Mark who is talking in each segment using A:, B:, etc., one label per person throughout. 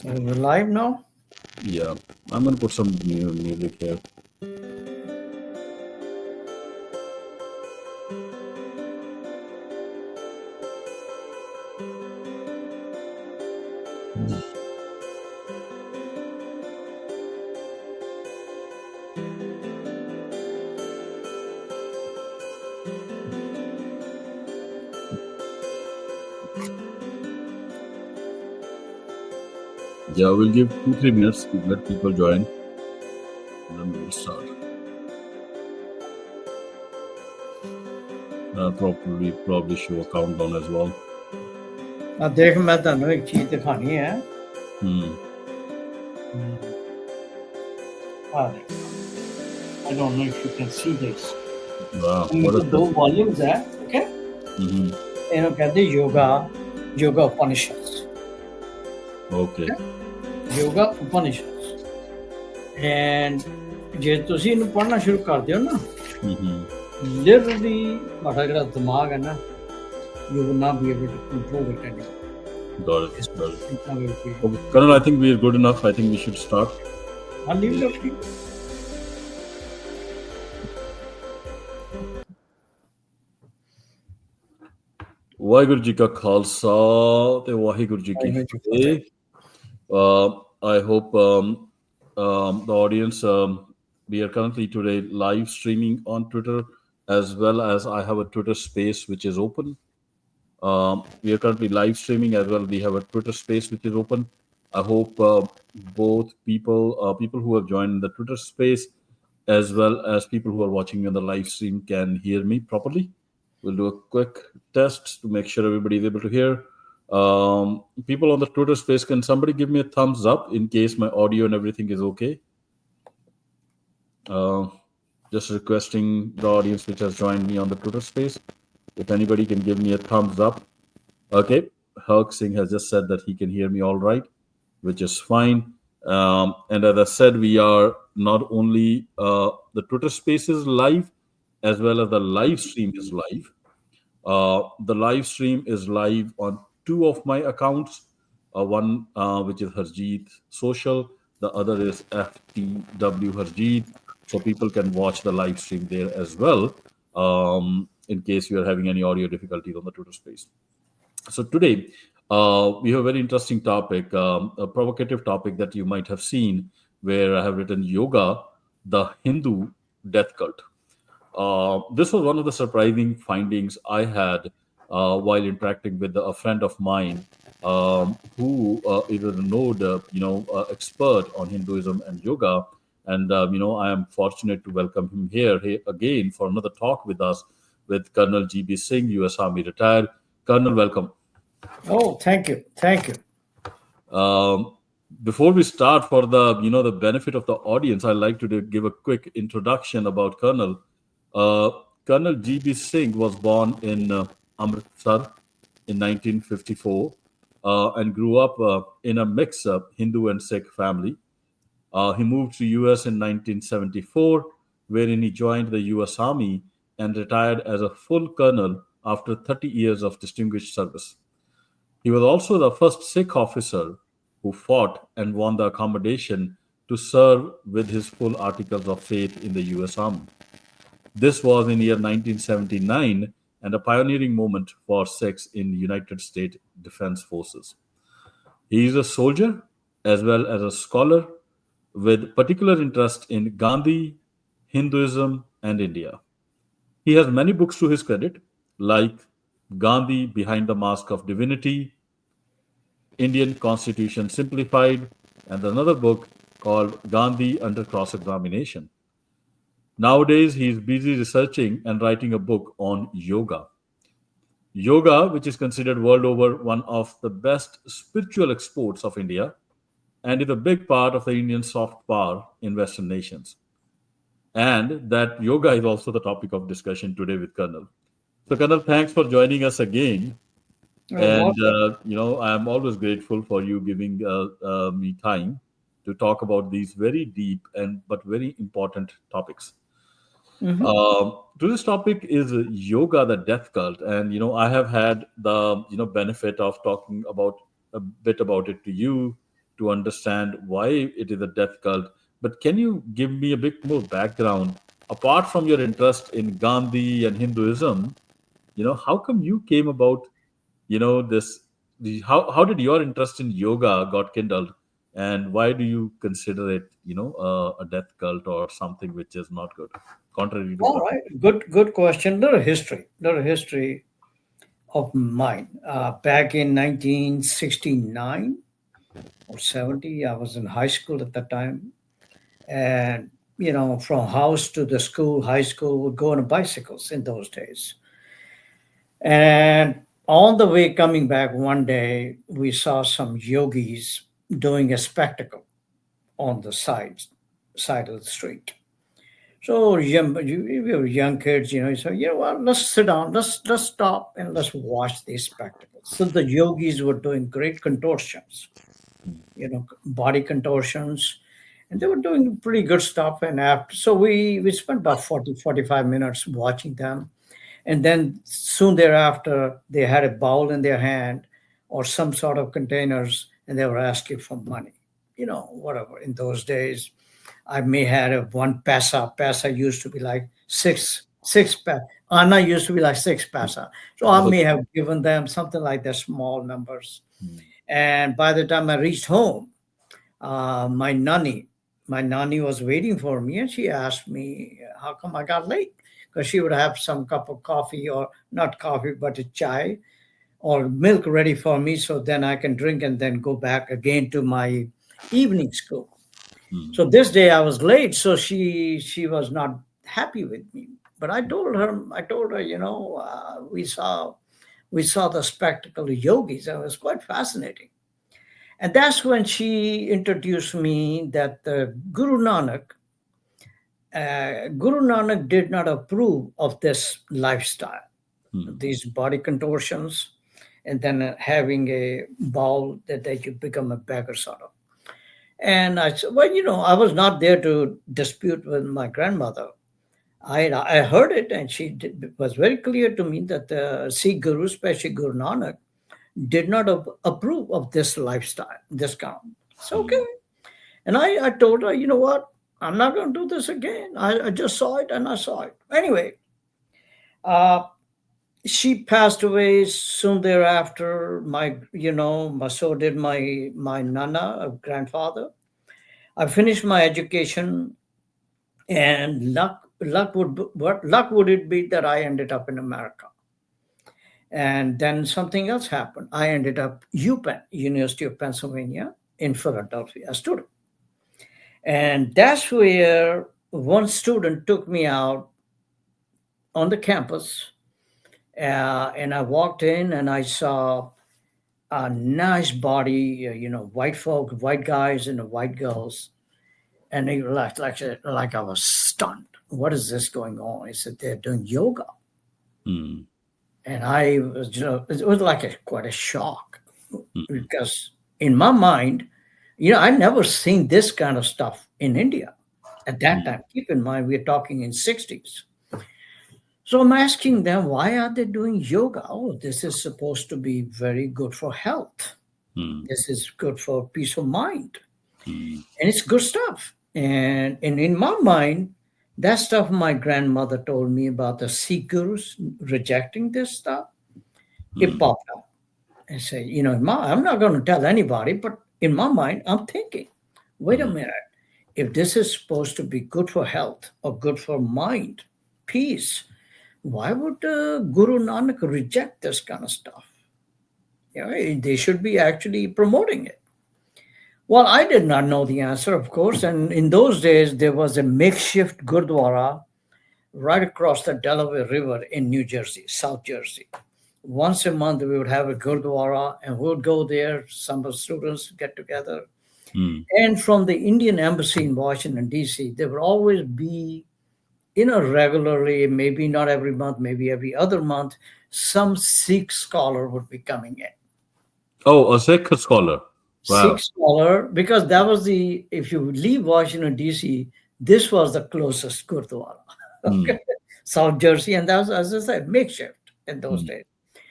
A: We're live now?
B: Yeah, I'm gonna put some new music here. Yeah, we'll give 2-3 minutes to let people join, and then we'll start. Probably show a countdown as well.
A: ਦੇਖ ਮੈਂ ਤੁਹਾਨੂੰ ਇੱਕ ਚੀਜ਼ ਦਿਖਾਣੀ ਹੈ
B: Hmm.
A: ਆ ਦੇਖ I don't know if you can see this.
B: Wow.
A: ਇਹ
B: What
A: ਤੋਂ
B: is
A: ਦੋ
B: this?
A: ਵੋਲਿਊਮਸ ਹੈ ਓਕੇ
B: Mm-hmm.
A: ਇਹਨੂੰ ਕਹਿੰਦੇ ਯੋਗਾ ਉਪਨਿਸ਼ਦ
B: Okay.
A: ਯੋਗਾ ਉਪਨਿਸ਼ਦ ਐਂਡ ਜੇ ਤੁਸੀਂ ਇਹਨੂੰ ਪੜ੍ਹਨਾ ਸ਼ੁਰੂ ਕਰ ਦਿਓ ਨਾ
B: Mm-hmm.
A: ਲਿਟਰਲੀ ਤੁਹਾਡਾ ਜਿਹੜਾ ਦਿਮਾਗ ਹੈ ਨਾ you will not be able to control it anymore.
B: Got it. Got it.
A: It's not going to be.
B: Okay. Colonel, I think we are good enough. I think we should start.
A: I'll leave it up to you.
B: Waheguru ji ਕਾ ਖਾਲਸਾ ਤੇ ਵਾਹਿਗੁਰੂ ਜੀ ਕੀ ਫਤਿਹ. I hope the audience, we are currently today live streaming on Twitter, as well as I have a Twitter space which is open. We are currently live streaming as well. We have a Twitter space which is open. I hope both people who have joined the Twitter space, as well as people who are watching me on the live stream, can hear me properly. We'll do a quick test to make sure everybody is able to hear. People on the Twitter space, can somebody give me a thumbs up in case my audio and everything is okay? Just requesting the audience which has joined me on the Twitter space, if anybody can give me a thumbs up. Okay, Singh has just said that he can hear me all right, which is fine. And as I said, we are not only the Twitter space is live, as well as the live stream is live. The live stream is live on two of my accounts. One which is Harjeet Social, the other is FTW Harjeet. So people can watch the live stream there as well, in case you are having any audio difficulties on the Twitter space. So today, we have a very interesting topic, a provocative topic that you might have seen, where I have written Yoga, the Hindu Death Cult. This was one of the surprising findings I had while interacting with a friend of mine who is a node, expert on Hinduism and yoga. And I am fortunate to welcome him here again for another talk with us, with Colonel G.B. Singh, U.S. Army retired. Colonel, welcome.
A: Oh, thank you. Thank you.
B: Before we start, for the benefit of the audience, I'd like to give a quick introduction about Colonel. Colonel G.B. Singh was born in Amritsar in 1954 and grew up in a mix-up Hindu and Sikh family. He moved to U.S. in 1974, wherein he joined the U.S. Army and retired as a full colonel after 30 years of distinguished service. He was also the first Sikh officer who fought and won the accommodation to serve with his full articles of faith in the U.S. Army. This was in year 1979 and a pioneering moment for Sikhs in United States Defense Forces. He is a soldier as well as a scholar with particular interest in Gandhi, Hinduism, and India. He has many books to his credit, like Gandhi Behind the Mask of Divinity, Indian Constitution Simplified, and another book called Gandhi Under Cross-Examination. Nowadays, he is busy researching and writing a book on yoga. Yoga, which is considered world over one of the best spiritual exports of India, and is a big part of the Indian soft power in Western nations. And that yoga is also the topic of discussion today with Colonel. So, Colonel, thanks for joining us again. And I'm always grateful for you giving me time to talk about these very deep but very important topics. Today's topic is yoga, the death cult, and I have had the benefit of talking about a bit about it to you, to understand why it is a death cult. But can you give me a bit more background? Apart from your interest in Gandhi and Hinduism, how come you came about, this? How did your interest in yoga got kindled, and why do you consider it, a death cult or something which is not good, contrary to
A: All
B: Karma?
A: right, good question. Little history of mine. Back in 1969 or 70, I was in high school at the time, and from house to the school, high school, would go on bicycles in those days. And on the way coming back one day, we saw some yogis doing a spectacle on the side of the street. So we were young kids, so what? Let's sit down, let's stop, and let's watch these spectacles. So the yogis were doing great contortions, body contortions, and they were doing pretty good stuff. And after, so we spent about 40-45 minutes watching them, and then soon thereafter they had a bowl in their hand or some sort of containers, and they were asking for money, whatever. In those days I may had a one pesa. Pesa used to be like six Anna used to be like 6 pesa. So I may have given them something like that, small numbers.
B: Mm,
A: And by the time I reached home, my nanny was waiting for me, and she asked me how come I got late, because she would have some cup of coffee, or not coffee but a chai or milk ready for me, so then I can drink and then go back again to my evening school.
B: mm,
A: So this day I was late, so she was not happy with me. But I told her, we saw the spectacle of yogis, and it was quite fascinating. And that's when she introduced me that Guru Nanak did not approve of this lifestyle,
B: mm,
A: these body contortions, and then having a bowl that you become a beggar sort of. And I said, well, I was not there to dispute with my grandmother. I heard it, and was very clear to me that the Sikh Guru, especially Guru Nanak, did not approve of this lifestyle, this kind. It's okay.
B: mm,
A: And I told her, you know what? I'm not going to do this again. I just saw it and I saw it. Anyway, uh, she passed away soon thereafter. So did my nana, grandfather. I finished my education, and what luck would it be that I ended up in America? And then something else happened. I ended up UPenn, University of Pennsylvania, in Philadelphia, a student. And that's where one student took me out on the campus, and I walked in and I saw a nice body, white folk, white guys and white girls, and they were like I was stunned. What is this going on? He said they're doing yoga,
B: mm,
A: and I was, it was like quite a shock,
B: mm,
A: because in my mind, I never seen this kind of stuff in India at that
B: mm,
A: time. Keep in mind, we're talking in 60s. So I'm asking them, why are they doing yoga? Oh, this is supposed to be very good for health.
B: mm,
A: This is good for peace of mind.
B: mm,
A: And it's good stuff. And in my mind, that stuff my grandmother told me about the Sikh gurus rejecting this stuff, it
B: mm,
A: popped up. And say, I'm not going to tell anybody, but in my mind, I'm thinking, wait a
B: mm,
A: minute. If this is supposed to be good for health or good for mind, peace, why would Guru Nanak reject this kind of stuff? They should be actually promoting it. Well, I did not know the answer, of course. And in those days, there was a makeshift Gurdwara right across the Delaware River in New Jersey, South Jersey. Once a month, we would have a Gurdwara, and we would go there. Some of the students get together.
B: mm.
A: And from the Indian Embassy in Washington, D.C., there would always be, regularly, maybe not every month, maybe every other month, some Sikh scholar would be coming in.
B: Oh, a Sikh scholar.
A: Sikh
B: Wow.
A: scholar, because that was if you leave Washington, D.C., this was the closest Gurdwara.
B: Mm,
A: Okay. South Jersey, and that was, as I said, makeshift in those
B: mm,
A: days.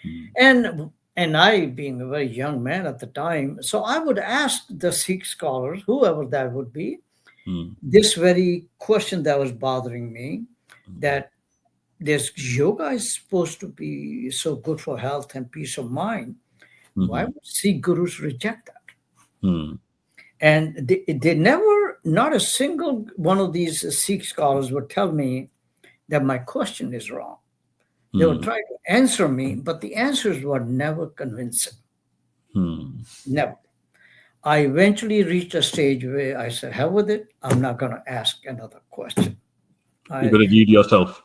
B: mm,
A: And And I, being a very young man at the time, so I would ask the Sikh scholars, whoever that would be,
B: Hmm.
A: this very question that was bothering me, that this yoga is supposed to be so good for health and peace of mind. Why
B: Hmm.
A: would Sikh gurus reject that?
B: Hmm.
A: And they never, not a single one of these Sikh scholars would tell me that my question is wrong. They would
B: Hmm.
A: try to answer me, but the answers were never convincing.
B: Hmm.
A: Never. I eventually reached a stage where I said, hell with it. I'm not going to ask another question.
B: You're
A: I,
B: gonna read yourself.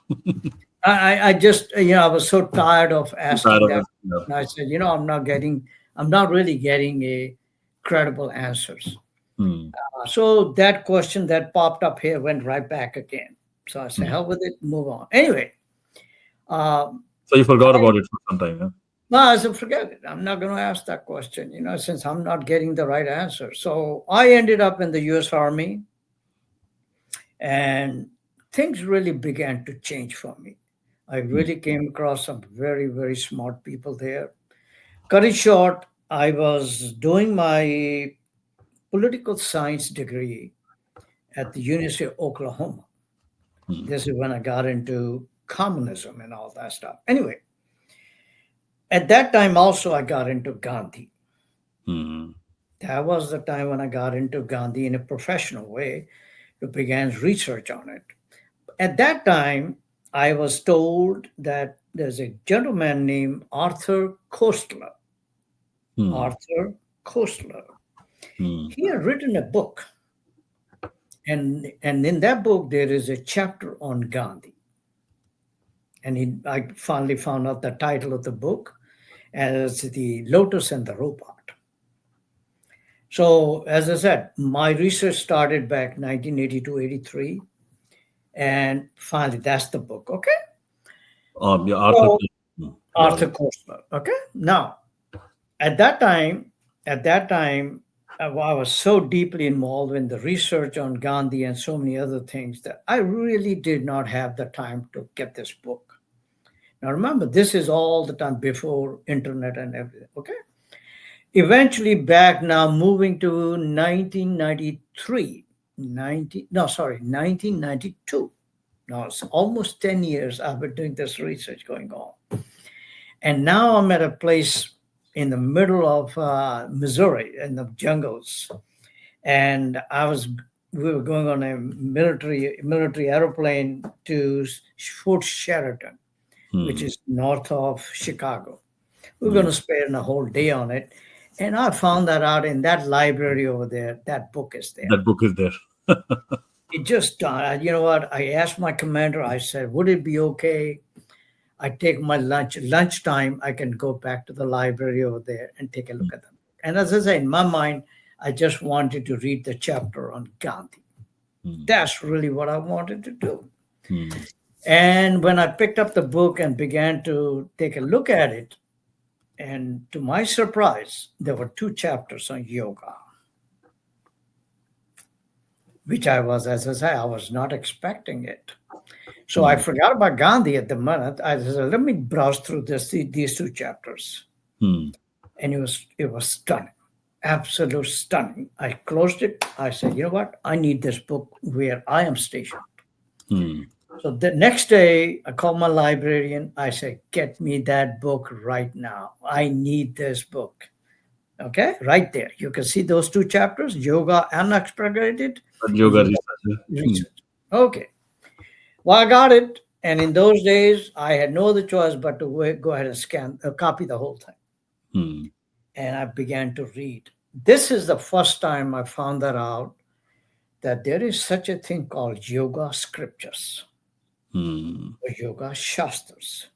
A: I just, I was so tired of
B: Tired
A: asking
B: of
A: that.
B: it. Yeah.
A: And I said, I'm not really getting a credible answers.
B: Hmm.
A: So that question that popped up here went right back again. So I said,
B: Hmm.
A: hell with it, move on. Anyway, um,
B: So you forgot about it for some time. Yeah?
A: no, I said, forget it. I'm not going to ask that question, since I'm not getting the right answer. So I ended up in the US Army, and things really began to change for me. I
B: Hmm.
A: really came across some very, very smart people there. Cut it short, I was doing my political science degree at the University of Oklahoma.
B: Hmm.
A: This is when I got into communism and all that stuff. Anyway, at that time also I got into Gandhi.
B: Hmm.
A: That was the time when I got into Gandhi in a professional way, to began research on it. At that time, I was told that there's a gentleman named Arthur Koestler.
B: Hmm.
A: Arthur Koestler.
B: Hmm.
A: He had written a book, and in that book there is a chapter on Gandhi. And I finally found out the title of the book as The Lotus and the Robot. So, as I said, my research started back 1982, 83, and finally that's the book. Okay.
B: Yeah, Arthur.
A: So,
B: Hmm. Got
A: Arthur
B: it.
A: Koestler. Okay. Now, at that time, at that time, I was so deeply involved in the research on Gandhi and so many other things that I really did not have the time to get this book. Now, remember, this is all the time before internet and everything. Okay. Eventually, back now, moving to 1993, 1992. Now it's almost 10 years I've been doing this research going on. And now I'm at a place in the middle of Missouri in the jungles. And we were going on a military airplane to Fort Sheridan, which
B: Hmm.
A: is north of Chicago. We're going
B: Hmm.
A: to spend a whole day on it. And I found that out in that library over there. That book is there.
B: That book is there.
A: It just, you know what? I asked my commander, I said, would it be okay? I take my lunchtime, I can go back to the library over there and take a look at them. And as I say, in my mind, I just wanted to read the chapter on Gandhi.
B: Hmm.
A: That's really what I wanted to do.
B: Hmm.
A: And when I picked up the book and began to take a look at it, and to my surprise, there were two chapters on yoga, which as I say, I was not expecting it. So I
B: Hmm.
A: forgot about Gandhi at the minute. I said, let me browse through these two chapters.
B: Hmm.
A: And it was stunning, absolute stunning. I closed it. I said, you know what? I need this book where I am stationed.
B: Hmm.
A: So the next day, I called my librarian. I said, get me that book right now. I need this book. Okay, right there. You can see those two chapters, yoga unexpurgated,
B: That
A: and
B: yoga
A: yoga
B: research. Hmm.
A: research. Okay. Well, I got it. And in those days, I had no other choice but to go ahead and copy the whole thing.
B: Hmm.
A: And I began to read. This is the first time I found that out, that there is such a thing called yoga scriptures
B: Hmm.
A: or yoga shastras.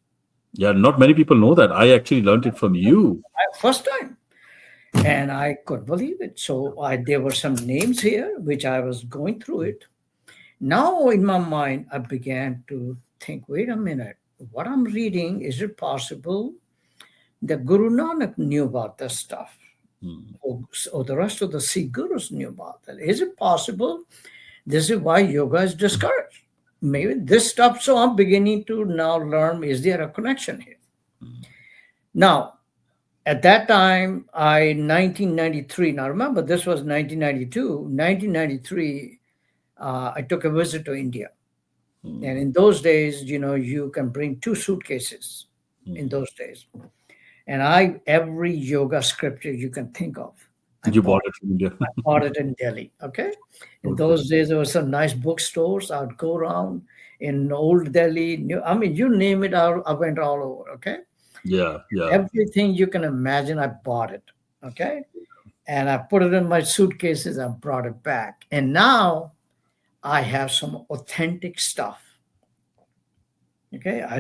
B: Yeah, not many people know that. I actually learned it from you.
A: First time. And I couldn't believe it. So there were some names here, which I was going through it. Now, in my mind, I began to think, wait a minute, what I'm reading, is it possible that Guru Nanak knew about this stuff?
B: Hmm.
A: Or the rest of the Sikh gurus knew about that? Is it possible this is why yoga is discouraged? Maybe this stuff. So I'm beginning to now learn, is there a connection here?
B: Hmm.
A: Now, At that time, 1993. Now remember, this was 1992. 1993, I took a visit to India, and
B: Mm,
A: in those days, you can bring two suitcases. In
B: mm.
A: those days, and I every yoga scripture you can think of, I
B: You
A: bought.
B: bought it from India.
A: I bought it in Delhi. Okay, in
B: Okay.
A: those days there were some nice bookstores. I'd go around in old Delhi. I mean, you name it, I went all over. Okay,
B: Yeah, yeah.
A: everything you can imagine, I bought it. Okay, and I put it in my suitcases. I brought it back, and now I have some authentic stuff. Okay, I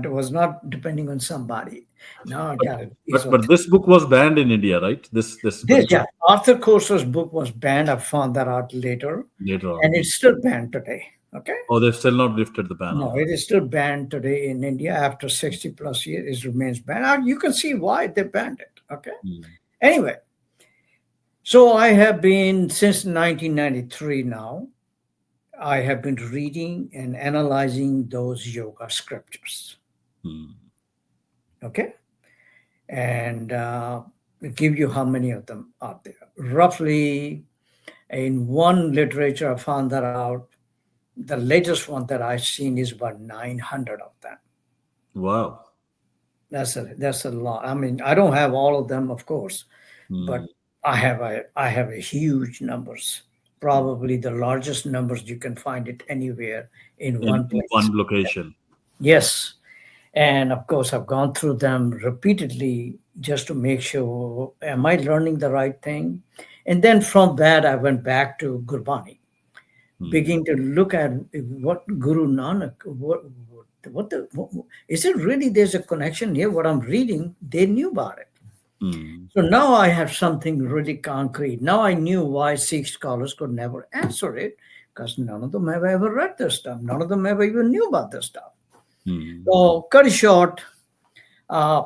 A: was not depending on somebody. Now I
B: But
A: got it. It's
B: but
A: authentic.
B: this book was banned in India, right? This
A: This,
B: particular
A: yeah, Arthur Koestler's book was banned. I found that out later,
B: later on.
A: and it's still banned today. Okay,
B: Oh, they've still not lifted the ban on
A: no,
B: that.
A: it is still banned today in India after 60 plus years. It remains banned. You can see why they banned it. Okay,
B: Mm,
A: anyway, so I have been since 1993 now. I have been reading and analyzing those yoga scriptures.
B: mm,
A: Okay, and give you how many of them are there. Roughly, in one literature, I found that out. The latest one that I've seen is about 900 of them.
B: wow.
A: That's a lot. I mean, I don't have all of them, of course, but
B: Mm,
A: I have a huge numbers.
B: mm.
A: Probably the largest numbers you can find it anywhere in one
B: In
A: place.
B: one location.
A: Yes, and of course I've gone through them repeatedly just to make sure am I learning the right thing, and then from that I went back to Gurbani,
B: Mm,
A: begin to look at what Guru Nanak, what is it really? There's a connection here. What I'm reading, they knew about it.
B: mm,
A: So now I have something really concrete. Now I knew why Sikh scholars could never answer it because none of them have ever read this stuff. None of them ever even knew about this stuff.
B: mm,
A: So, cut it short, uh,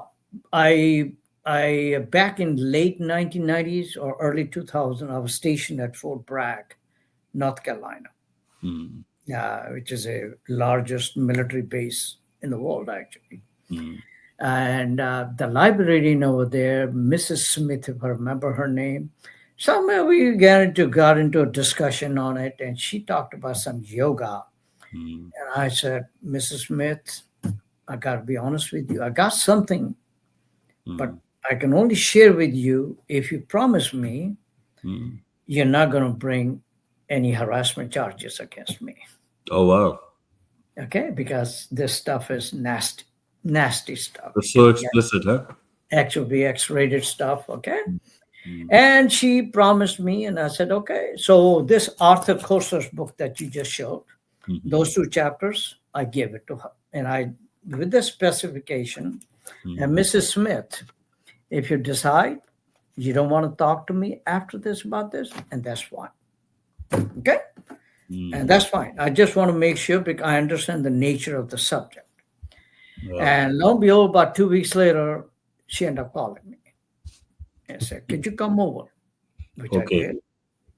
A: I I back in late 1990s or early 2000, I was stationed at Fort Bragg, North Carolina,
B: mm,
A: which is a largest military base in the world, actually.
B: mm,
A: And the librarian over there, Mrs. Smith, if I remember her name, somehow we got into a discussion on it, and she talked about some yoga.
B: mm,
A: And I said, Mrs. Smith, I got to be honest with you, I got something, but
B: mm,
A: I can only share with you if you promise me
B: mm.
A: you're not going to bring any harassment charges against me.
B: Oh, wow.
A: Okay, because this stuff is nasty, nasty stuff.
B: That's so
A: Can be
B: explicit, huh?
A: actually X-rated stuff. Okay,
B: Mm, mm,
A: and she promised me, and I said, okay. So this Arthur Koestler's book that you just showed,
B: mhm,
A: those two chapters, I gave it to her, and I with the specification. And
B: mm,
A: Mrs. Smith, if you decide you don't want to talk to me after this about this, and that's fine. Okay, and
B: mm.
A: that's fine. I just want to make sure because I understand the nature of the subject.
B: Wow.
A: And lo and behold, about 2 weeks later, she ended up calling me and said, "Could you come over?" Which I
B: Okay.
A: did.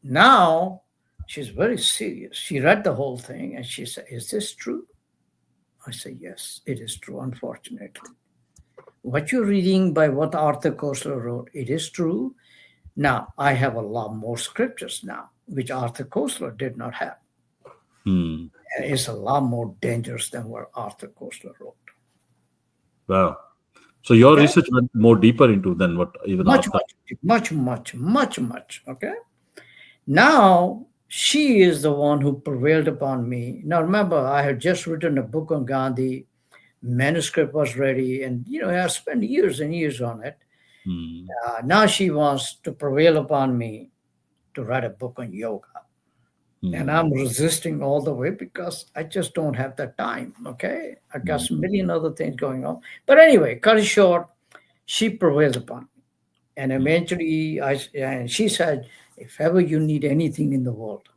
A: Now she's very serious. She read the whole thing and she said, "Is this true?" I said, "Yes, it is true, unfortunately. What you're reading by what Arthur Koestler wrote, it is true. Now, I have a lot more scriptures now, which Arthur Koestler did not have.
B: Hmm.
A: And it's a lot more dangerous than what Arthur Koestler wrote.
B: Wow. So your
A: Okay?
B: research went more deeper into than what even
A: Much,
B: Arthur.
A: much. Okay? Now, she is the one who prevailed upon me. Now, remember, I had just written a book on Gandhi, manuscript was ready, and, I spent years and years on it.
B: Hmm.
A: Now she wants to prevail upon me to write a book on yoga. And
B: Hmm.
A: I'm resisting all the way because I just don't have the time. Okay. I got a
B: Hmm.
A: million other things going on. But anyway, cut it short, she prevailed upon me. And
B: Hmm.
A: eventually and she said, if ever you need anything in the world,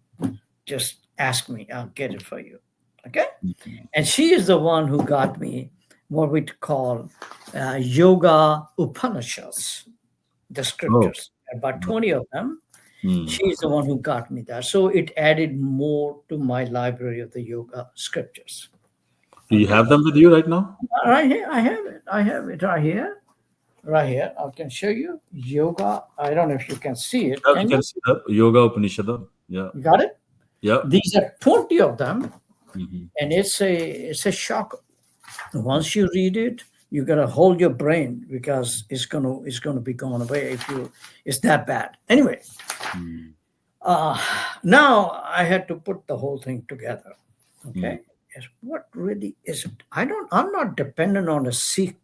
A: just ask me. I'll get it for you. Okay.
B: Hmm.
A: And she is the one who got me what we call yoga Upanishads, the
B: Oh.
A: scriptures, about 20 of them.
B: Hmm.
A: She's the one who got me that. So it added more to my library of the yoga scriptures.
B: Do you
A: Okay.
B: have them with you right now?
A: Right here, I have it. I have it right here. right here. I can show you yoga. I don't know if you can see it.
B: Yeah, we
A: Can
B: can
A: you?
B: see that Yoga Upanishadam. Yeah,
A: You got it?
B: yeah.
A: These are 20 of them,
B: Hmm.
A: and it's a shock. Once you read it, you gotta hold your brain because it's gonna be gone away if you. It's that bad. Anyway,
B: Mm,
A: uh, now I had to put the whole thing together.
B: mm,
A: Okay, yes, what really is it? I'm not dependent on a Sikh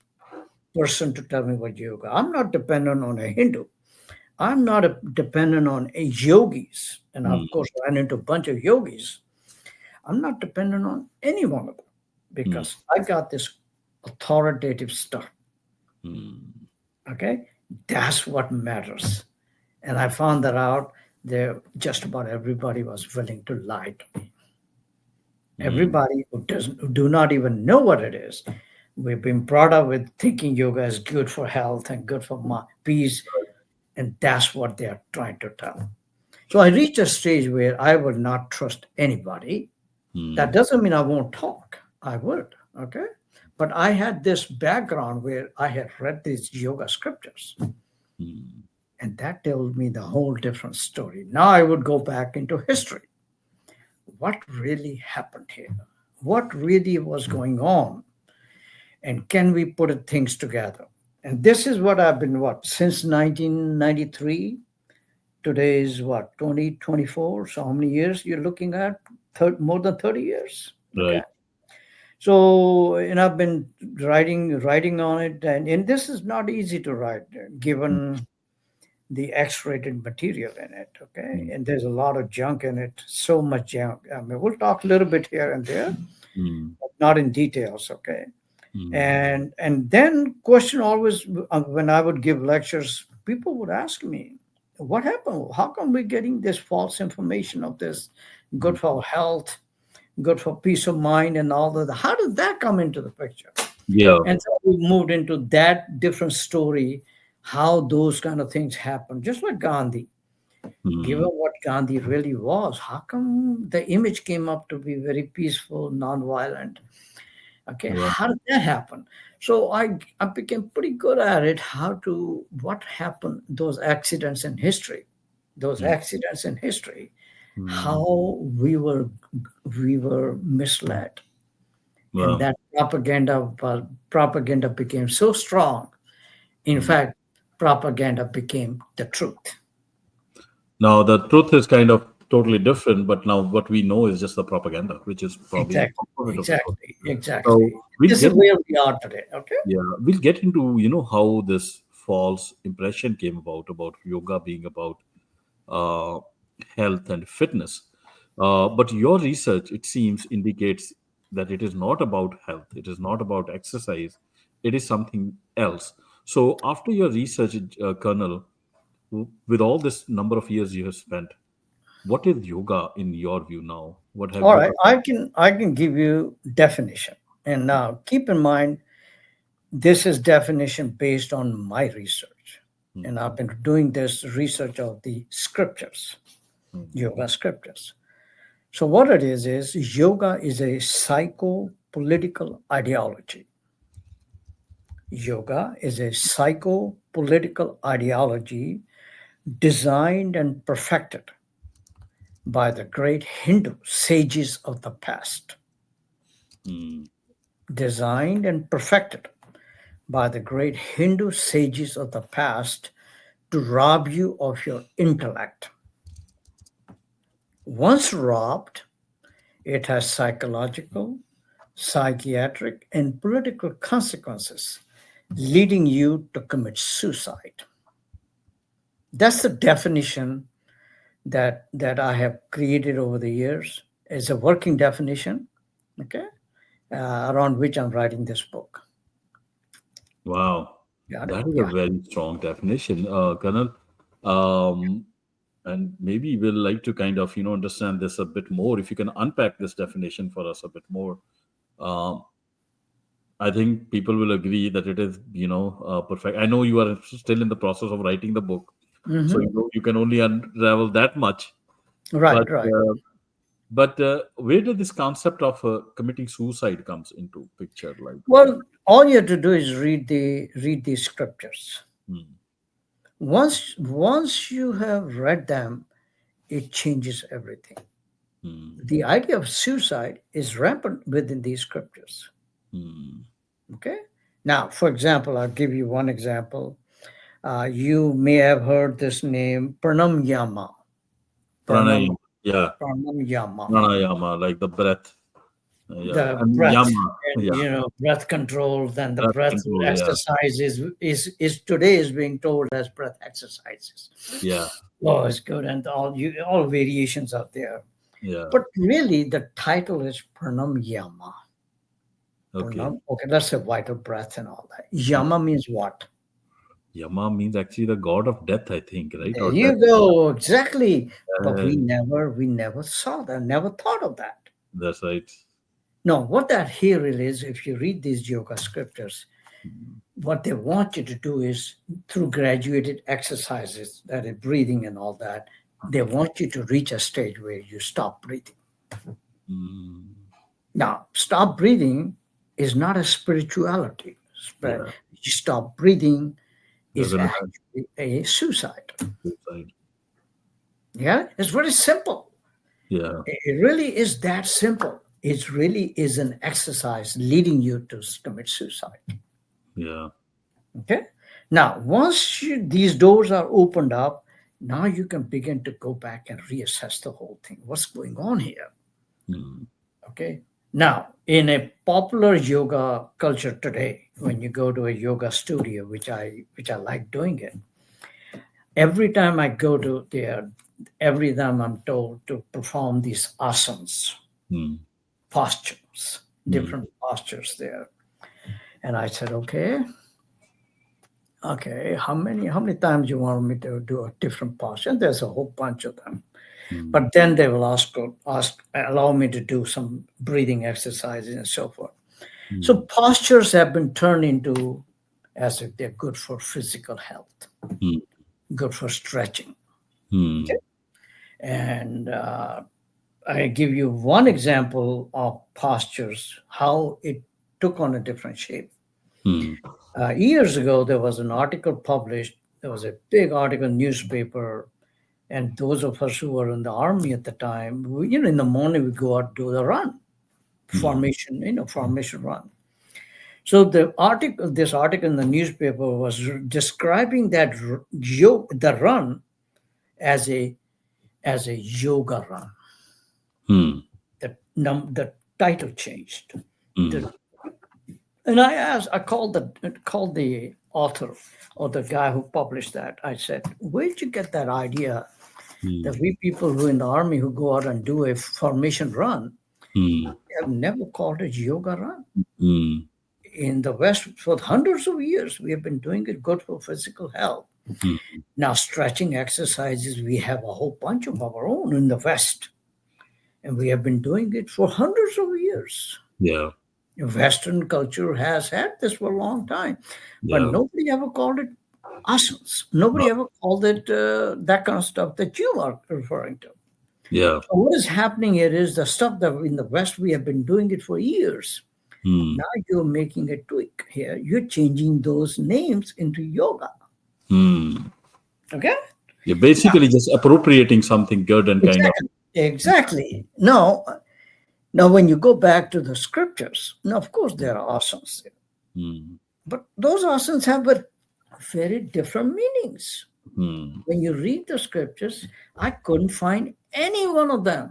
A: person to tell me what yoga. I'm not dependent on a Hindu. I'm not dependent on a yogis, and of
B: mm,
A: course, I ran into a bunch of yogis. I'm not dependent on any one of them
B: mm,
A: because I got this authoritative stuff.
B: mm,
A: Okay, that's what matters. And I found that out. There, just about everybody was willing to lie to me.
B: mm.
A: Everybody who do not even know what it is. We've been brought up with thinking yoga is good for health and good for peace, and that's what they are trying to tell. So I reached a stage where I would not trust anybody. That
B: Mm,
A: doesn't mean I won't talk. I would, okay? But I had this background where I had read these yoga scriptures,
B: mm,
A: and that told me the whole different story. Now I would go back into history. What really happened here? What really was going on? And can we put things together? And this is what I've been, what, since 1993? Today is what, 2024? So how many years you're looking at? More than 30 years. Okay.
B: right.
A: So, and I've been writing on it, and this is not easy to write
B: Mm,
A: given the X-rated material in it. Okay,
B: mm,
A: and there's a lot of junk in it, so much junk. I mean, we'll talk a little bit here and there,
B: mm,
A: but not in details. Okay,
B: mm,
A: and then question always when I would give lectures, people would ask me, "What happened? How come we're getting this false information of this
B: mm.
A: good for health?" Good for peace of mind and all of that. How did that come into the picture?
B: Yeah.
A: And so we moved into that different story, how those kind of things happen, just like Gandhi. Given
B: Mm,
A: what Gandhi really was, how come the image came up to be very peaceful, non-violent? Okay,
B: right.
A: how did that happen? So I became pretty good at it. How to what happened? Those accidents in history, those
B: Mm,
A: accidents in history,
B: mm.
A: how we were misled, and
B: Well,
A: that propaganda became so strong. In
B: mm.
A: fact, propaganda became the truth.
B: Now the truth is kind of totally different, but now what we know is just the propaganda, which is probably the
A: Exactly,
B: opposite of the truth.
A: exactly, exactly.
B: So we'll
A: This is
B: get
A: where we are today. Okay.
B: yeah, we'll get into how this false impression came about yoga being about uh, health and fitness. But your research, it seems, indicates that it is not about health. It is not about exercise. It is something else. So after your research, Colonel, with all this number of years you have spent, what is yoga in your view now? What have
A: All
B: you
A: right.
B: come?
A: I can give you definition. And now keep in mind this is definition based on my research.
B: Hmm,
A: And I've been doing this research of the scriptures,
B: hmm,
A: yoga scriptures. So what it is yoga is a psycho-political ideology. Yoga is a psycho-political ideology designed and perfected by the great Hindu sages of the past.
B: hmm.
A: Designed and perfected by the great Hindu sages of the past to rob you of your intellect. Once robbed, it has psychological, psychiatric, and political consequences, leading you to commit suicide. That's the definition that I have created over the years. It's a working definition, okay, around which I'm writing this book.
B: Wow,
A: Got it?
B: that is a
A: Yeah.
B: very strong definition, Colonel. Um, and maybe we'll like to kind of understand this a bit more. If you can unpack this definition for us a bit more, um, I think people will agree that it is perfect. I know you are still in the process of writing the book, so
A: Hmm.
B: you can only unravel that much.
A: Right,
B: But
A: right.
B: But where did this concept of committing suicide comes into picture? Like,
A: Well, all you have to do is read the scriptures.
B: hmm,
A: Once you have read them, it changes everything.
B: hmm,
A: The idea of suicide is rampant within these scriptures.
B: hmm.
A: Okay. Now, for example, I'll give you one example. You may have heard this name, Pranam Yama. Pranam,
B: Pranayama, yeah,
A: Pranam Yama.
B: pranayama, like the breath, yeah,
A: The
B: and
A: breath
B: yama,
A: and
B: yeah,
A: breath control, then the
B: breath
A: breath
B: control, yeah,
A: exercise is today is being told as breath exercises.
B: yeah,
A: Oh, it's good, and all variations are there.
B: yeah.
A: But really, the title is Pranam Yama.
B: Okay.
A: Pranam. Okay, that's a vital breath and all that.
B: Hmm.
A: Yama means what?
B: Yama means actually the god of death, I think, right?
A: There
B: Or
A: you
B: death.
A: go, exactly. But
B: Uh,
A: we never saw that, never thought of that.
B: that's right.
A: No, what that here it is, if you read these yoga scriptures,
B: Hmm.
A: what they want you to do is through graduated exercises, that is breathing and all that, they want you to reach a stage where you stop breathing.
B: Hmm.
A: Now, stop breathing is not a spirituality.
B: Yeah,
A: You stop breathing
B: you're
A: is
B: gonna die.
A: actually a suicide.
B: Suicide.
A: Yeah, it's very simple.
B: Yeah,
A: It really is that simple. It really is an exercise leading you to commit suicide.
B: yeah.
A: Okay. Now, once these doors are opened up, now you can begin to go back and reassess the whole thing. What's going on here?
B: Hmm.
A: Okay. Now, in a popular yoga culture today, when you go to a yoga studio, which I like doing it, every time I go to there, every time I'm told to perform these asanas,
B: Hmm.
A: postures,
B: Hmm.
A: different postures there. And I said, okay, how many times you want me to do a different posture? And there's a whole bunch of them.
B: Hmm.
A: But then they will allow me to do some breathing exercises and so forth. So
B: Hmm.
A: postures have been turned into as if they're good for physical health,
B: Hmm.
A: good for stretching.
B: Hmm.
A: Okay. And I give you one example of postures, how it took on a different shape.
B: Hmm.
A: Years ago, there was an article published. There was a big article in newspaper, and those of us who were in the army at the time, in the morning we go out do the run,
B: Hmm.
A: formation run. So this article in the newspaper was describing the run as a yoga run.
B: Hmm.
A: The title changed.
B: Hmm.
A: The, and I called the author or the guy who published that. I said, "Where'd you get that idea
B: Hmm.
A: that we people who in the army who go out and do a formation run
B: Hmm.
A: have never called it yoga run?
B: Hmm.
A: In the West, for hundreds of years, we have been doing it good for physical health.
B: Hmm.
A: Now, stretching exercises, we have a whole bunch of our own in the West, and we have been doing it for hundreds of years.
B: Yeah.
A: Western culture has had this for a long time, but
B: Yeah.
A: nobody ever called it asanas. Nobody ever called it that kind of stuff that you are referring to.
B: Yeah.
A: So what is happening here is the stuff that in the West we have been doing it for years.
B: Hmm.
A: Now you're making a tweak here. You're changing those names into yoga.
B: Hmm.
A: Okay?
B: You're
A: Now,
B: basically just appropriating something good and kind of.
A: exactly. Exactly. Now when you go back to the scriptures, now of course there are asanas there.
B: Hmm.
A: But those asanas have very different meanings.
B: Hmm.
A: When you read the scriptures, I couldn't find any one of them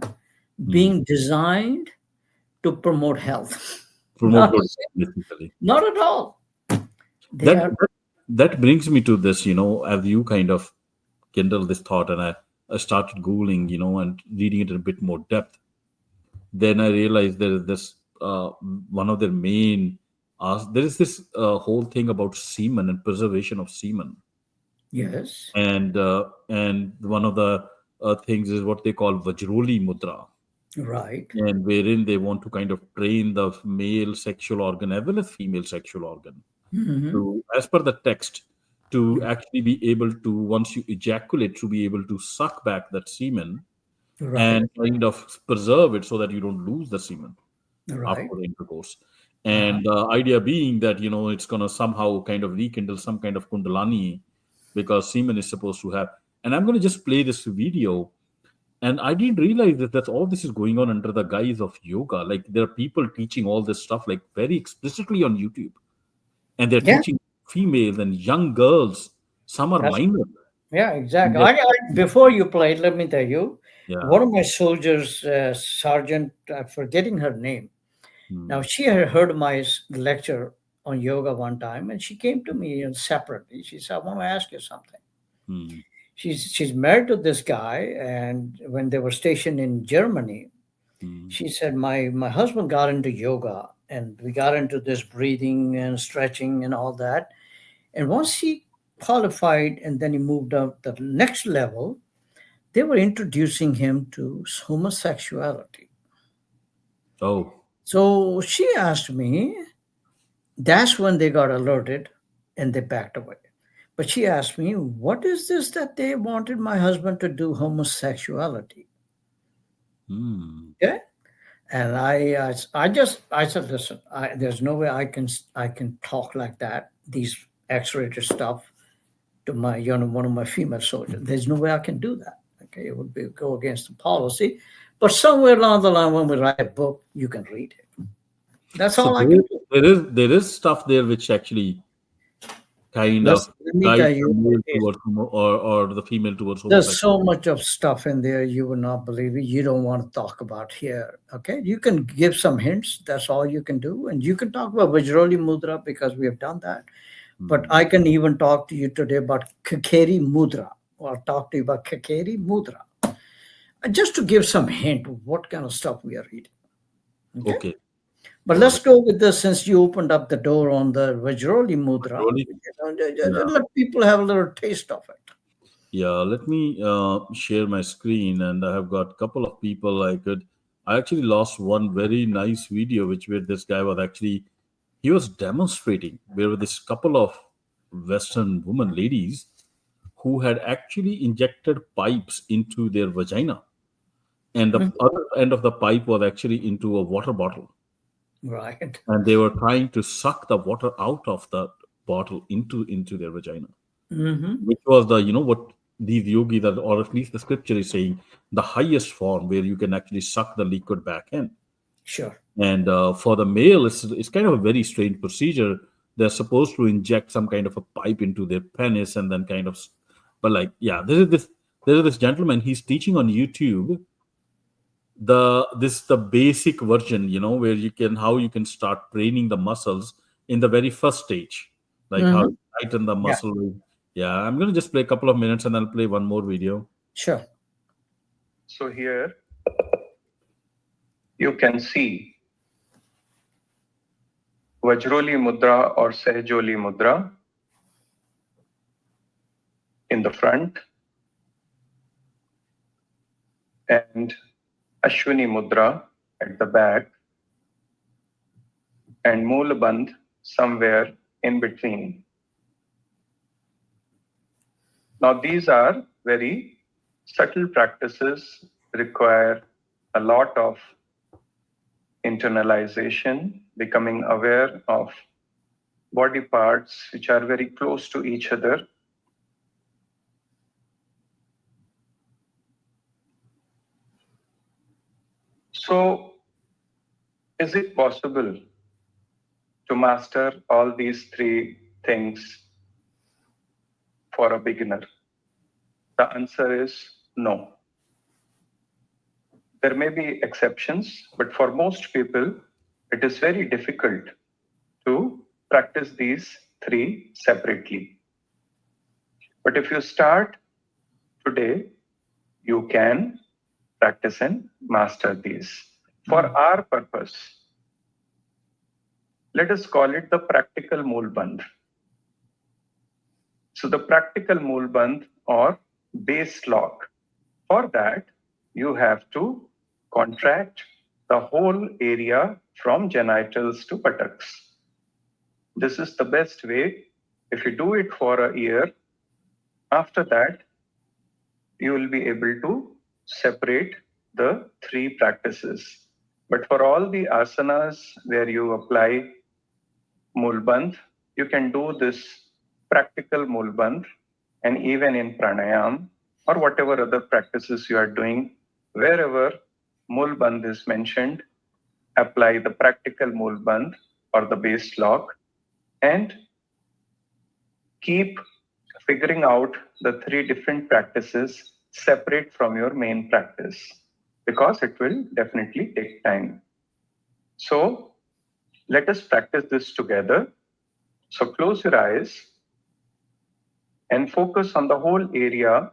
B: Hmm.
A: being designed to promote health.
B: Promote
A: Not,
B: good, basically.
A: not at all. They
B: That,
A: are
B: that that brings me to this. As you kind of kindle this thought, and I started googling, and reading it in a bit more depth. Then I realized there is this one of their main. There is this whole thing about semen and preservation of semen,
A: yes,
B: and one of the things is what they call Vajroli mudra,
A: right.
B: and wherein they want to kind of train the male sexual organ as well as female sexual organ
A: Hmm.
B: to, as per the text, to actually be able to, once you ejaculate, to be able to suck back that semen
A: Right.
B: and kind of preserve it so that you don't lose the semen
A: Right.
B: after the intercourse.
A: Uh-huh.
B: And the idea being that, it's going to somehow kind of rekindle some kind of kundalani because semen is supposed to have. And I'm going to just play this video. And I didn't realize that all this is going on under the guise of yoga. Like there are people teaching all this stuff like very explicitly on YouTube, and they're
A: Yeah.
B: teaching females and young girls. Some are
A: That's
B: minor.
A: yeah,
B: And
A: exactly.
B: they're,
A: Before you played, let me tell you,
B: yeah.
A: one of my soldiers, Sergeant, forgetting her name. Now
B: Hmm,
A: she had heard my lecture on yoga one time, and she came to me and separately. She said, "I want to ask you something."
B: hmm,
A: She's married to this guy, and when they were stationed in Germany,
B: hmm,
A: she said, my husband got into yoga, and we got into this breathing and stretching and all that. And once he qualified, and then he moved up the next level, they were introducing him to homosexuality.
B: oh,
A: So she asked me, that's when they got alerted and they backed away. But she asked me, what is this that they wanted my husband to do homosexuality?
B: hmm.
A: Okay. And I said, listen, there's no way I can talk like that. These X-rated stuff to my, one of my female soldiers. There's no way I can do that. Okay, it would go against the policy. But somewhere along the line, when we write a book, you can read it. That's
B: So
A: all I can do.
B: there is stuff there which actually kind of
A: Let me tell
B: guides the
A: you,
B: male towards or the female towards
A: there's
B: homosexuality.
A: so much of stuff in there you will not believe it. You don't want to talk about here. Okay, you can give some hints. That's all you can do, and you can talk about Vajroli Mudra because we have done that. But
B: Hmm.
A: I can even talk to you today about Kakeri Mudra, or I'll talk to you about Kakeri Mudra, just to give some hint of what kind of stuff we are reading. Okay,
B: Okay,
A: but
B: got
A: let's
B: it.
A: go with this since you opened up the door on the Vajroli Mudra.
B: Really? Yeah.
A: Let people have a little taste of it.
B: Yeah, let me share my screen, and I have got a couple of people I could. I actually lost one very nice video, which where this guy was actually he was demonstrating where this couple of Western women ladies who had actually injected pipes into their vagina, and the
A: Mhm.
B: other end of the pipe was actually into a water bottle,
A: Right.
B: and they were trying to suck the water out of the bottle into their vagina,
A: Hmm.
B: which was the what these yogis or at least the scripture is saying the highest form where you can actually suck the liquid back in.
A: Sure.
B: And for the male, it's kind of a very strange procedure. They're supposed to inject some kind of a pipe into their penis and then kind of, but like yeah, there is this gentleman. He's teaching on YouTube the basic version, where you can how you can start training the muscles in the very first stage, like how
A: Hmm.
B: you tighten the
A: Yeah.
B: muscle. Yeah, I'm gonna just play a couple of minutes and I'll play one more video.
A: Sure.
B: So here you can see Vajroli Mudra or Sehjoli Mudra in the front and Ashwini Mudra at the back and Moolabandh somewhere in between. Now, these are very subtle practices, require a lot of internalization, becoming aware of body parts which are very close to each other. So, is it possible to master all these three things for a beginner? The answer is no. There may be exceptions, but for most people, it is very difficult to practice these three separately. But if you start today, you can practice and master these. For our purpose, let us call it the practical Moolbandh. So the practical Moolbandh or base lock. For that, you have to contract the whole area from genitals to buttocks. This is the best way. If you do it for a year, after that, you will be able to separate
C: the three practices. But for all the asanas where you apply mulbandh, you can do this practical mulbandh, and even in pranayam or whatever other practices you are doing, wherever mulbandh is mentioned, apply the practical mulbandh or the base lock, and keep figuring out the three different practices separate from your main practice, because it will definitely take time. So let us practice this together. So close your eyes and focus on the whole area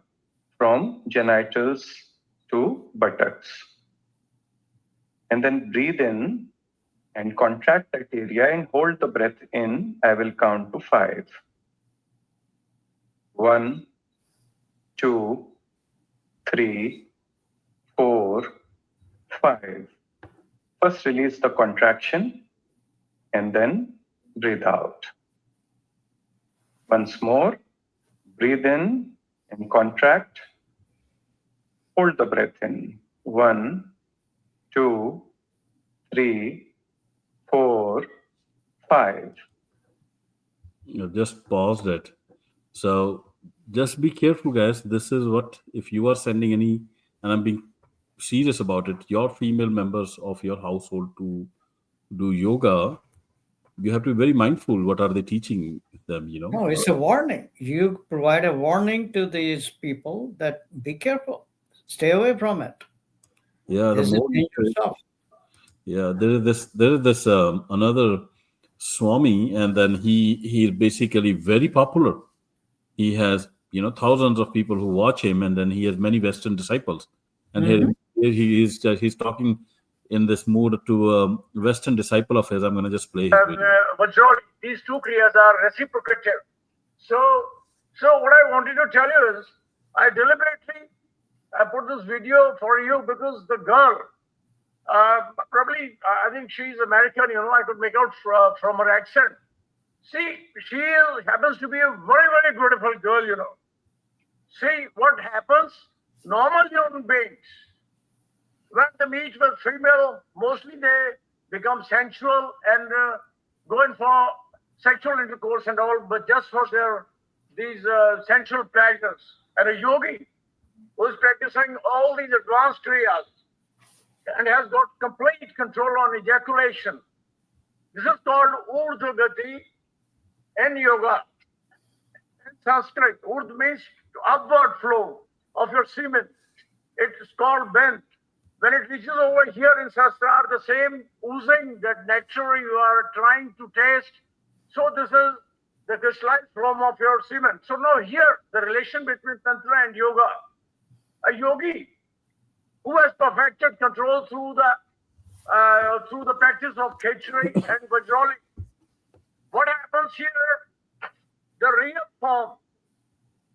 C: from genitals to buttocks. And then breathe in and contract that area and hold the breath in. I will count to 5. 1, 2, 3, 4, 5. First release the contraction and then breathe out. Once more, breathe in and contract. Hold the breath in. 1, 2, 3, 4, 5.
B: Just pause that. So just be careful, guys. This is what, if you are sending any, and I'm being serious about it, your female members of your household to do yoga, you have to be very mindful. What are they teaching them?
A: No, it's a warning. You provide a warning to these people that be careful, stay away from it.
B: Yeah, the
A: This is
B: more you
A: dangerous stuff.
B: yeah, there is this another Swami, and then he's basically very popular. He has thousands of people who watch him, and then he has many Western disciples. And
A: Mhm.
B: here he is, he's talking in this mood to a Western disciple of his. I'm going to just play his video.
D: Majority, these two kriyas are reciprocative. So, so what I wanted to tell you is, I deliberately I put this video for you because the girl, probably I think she's American. I could make out from her accent. See, she happens to be a very very beautiful girl. See what happens. Normal human beings, when they meet with female, mostly they become sensual and going for sexual intercourse and all, but just for their these sensual pleasures. And a yogi who is practicing all these advanced kriyas and has got complete control on ejaculation. This is called urdhvagati in yoga. In Sanskrit, urdh means upward flow of your semen. It is called bent. When it reaches over here in Sastrar, the same oozing, that nectar you are trying to taste. So this is the crystallized form of your semen. So now here, the relation between Tantra and Yoga. A yogi who has perfected control through the practice of Khechari and Vajroli. What happens here? The real form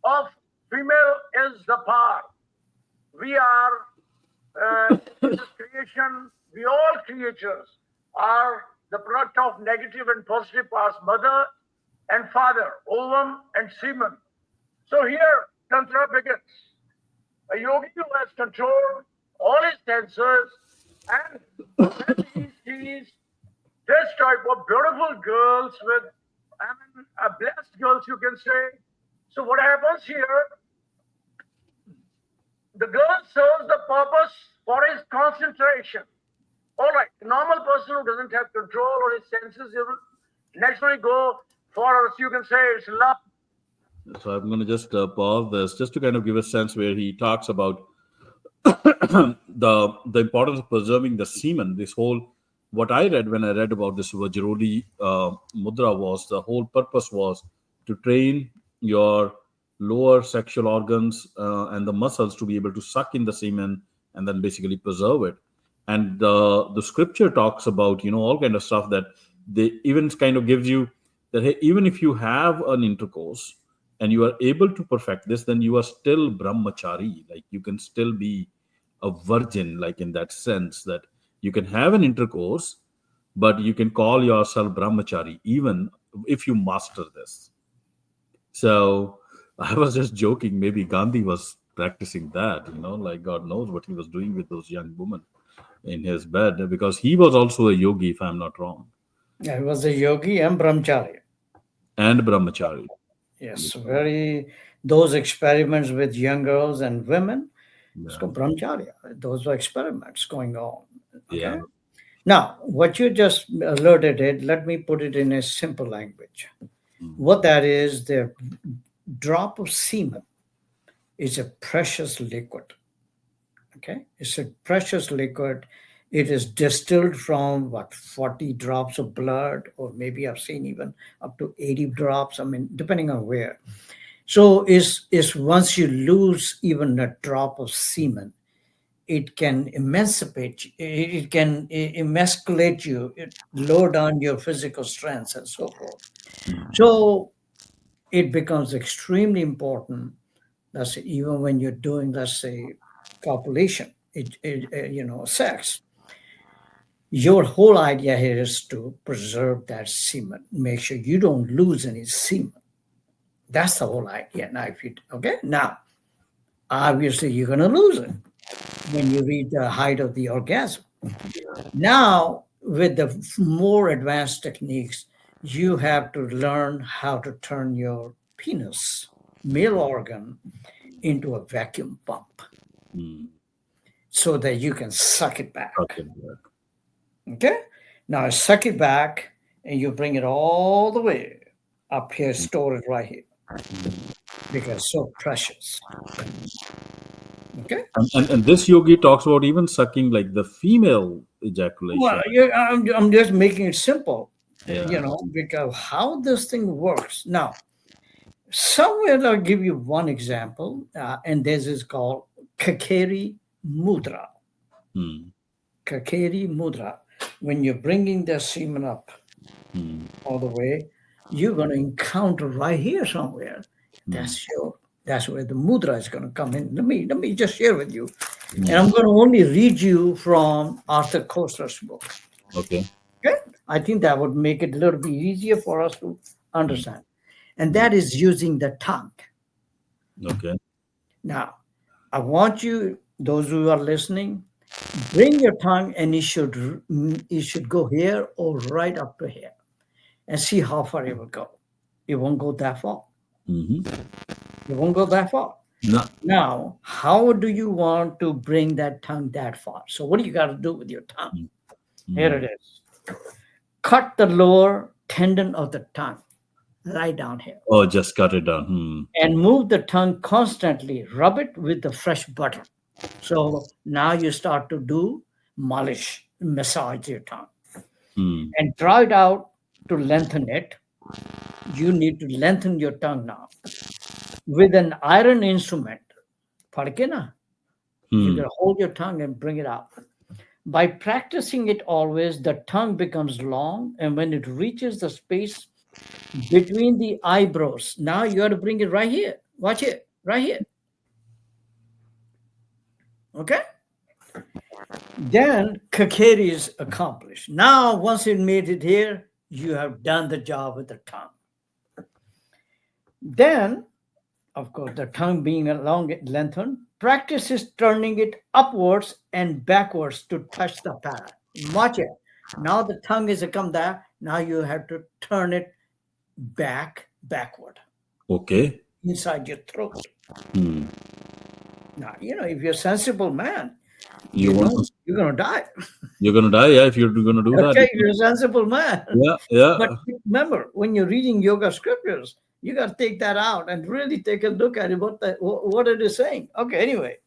D: of female is the power. We are this creation, we all creatures are the product of negative and positive parts, mother and father, ovum and semen. So here, Tantra begins. A yogi who has controlled all his senses, and when he sees this type of beautiful girls with, blessed girls, you can say. So what happens here? The girl serves the purpose for his concentration. All right, a normal person who doesn't have control on his senses, he will naturally go for, you can say, it's love.
B: So I'm going to just pause this just to kind of give a sense where he talks about the importance of preserving the semen. This whole, what I read when I read about this Vajroli mudra, was the whole purpose was to train your lower sexual organs and the muscles to be able to suck in the semen and then basically preserve it. And the scripture talks about all kind of stuff that they even kind of gives you that, hey, even if you have an intercourse and you are able to perfect this, then you are still brahmachari. Like, you can still be a virgin, like in that sense that you can have an intercourse, but you can call yourself brahmachari even if you master this. So I was just joking. Maybe Gandhi was practicing that. Like God knows what he was doing with those young women in his bed, because he was also a yogi, if I'm not wrong,
A: Yeah, he was a yogi and brahmachari.
B: and brahmachari.
A: Yes, very those experiments with young girls and women. It's
B: Yeah,
A: called brahmacharya. Those were experiments going on. Okay.
B: yeah.
A: Now, what you just alerted it, let me put it in a simple language.
B: Mm,
A: What that is, the drop of semen is a precious liquid. Okay, it's a precious liquid. It is distilled from what 40 drops of blood, or maybe I've seen even up to 80 drops. I mean, depending on where. So is once you lose even a drop of semen, it can emancipate you, it can emasculate you, it lower down your physical strength and so forth. So it becomes extremely important. That's even when you're doing, let's say, copulation, sex. Your whole idea here is to preserve that semen, make sure you don't lose any semen. That's the whole idea. Now, if you okay, now obviously you're going to lose it when you reach the height of the orgasm. Now, with the more advanced techniques, you have to learn how to turn your penis, male organ, into a vacuum pump
B: mm.
A: so that you can suck it back.
B: Okay. Yeah.
A: Okay? Now, suck it back and you bring it all the way up here, store it right here because it's so precious. Okay?
B: And this yogi talks about even sucking like the female
A: Well,
B: ejaculation.
A: yeah, I'm just making it simple,
B: Yeah.
A: because how this thing works. Now, somewhere I'll give you one example, and this is called Kakeri Mudra.
B: Mm,
A: Kakeri Mudra. When you're bringing the semen up
B: mm,
A: all the way, you're going to encounter right here somewhere.
B: mm,
A: That's where the mudra is going to come in. Let me just share with you, and
B: mm.
A: I'm going to only read you from Arthur Koestler's book.
B: Okay.
A: Okay, I think that would make it a little bit easier for us to
B: Mm,
A: understand, and
B: mm.
A: that is using the tongue.
B: Okay.
A: Now, I want you, those who are listening, bring your tongue, and it should go here or right up to here, and see how far it will go. It won't go that far.
B: Mm-hmm.
A: It won't go that far.
B: No.
A: Now, how do you want to bring that tongue that far? So, what do you got to do with your tongue? Here
B: Mm.
A: it is. Cut the lower tendon of the tongue right down here
B: Oh, just cut it down. Hmm.
A: and move the tongue constantly. Rub it with the fresh butter. So now you start to do massage your tongue
B: Hmm.
A: and draw it out to lengthen it. You need to lengthen your tongue now with an iron instrument. Padke na? You
B: Hmm.
A: can hold your tongue and bring it out. By practicing it always, the tongue becomes long, and when it reaches the space between the eyebrows, now you got to bring it right here. Watch it, right here. Okay? Then kakeri is accomplished. Now, once you made it here, you have done the job with the tongue. Then, of course, the tongue being long lengthened, practice is turning it upwards and backwards to touch the palate. Watch it. Now the tongue is come there. Now you have to turn it backward
B: Okay.
A: inside your throat.
B: Hmm.
A: Now, if you're a sensible man,
B: You
A: you
B: want
A: know
B: to?
A: you're going to die.
B: You're gonna die, yeah. If you're gonna do that.
A: Okay, you're a sensible man.
B: Yeah. Yeah.
A: But remember, when you're reading yoga scriptures, you got to take that out and really take a look at it, what it is saying. Okay, anyway.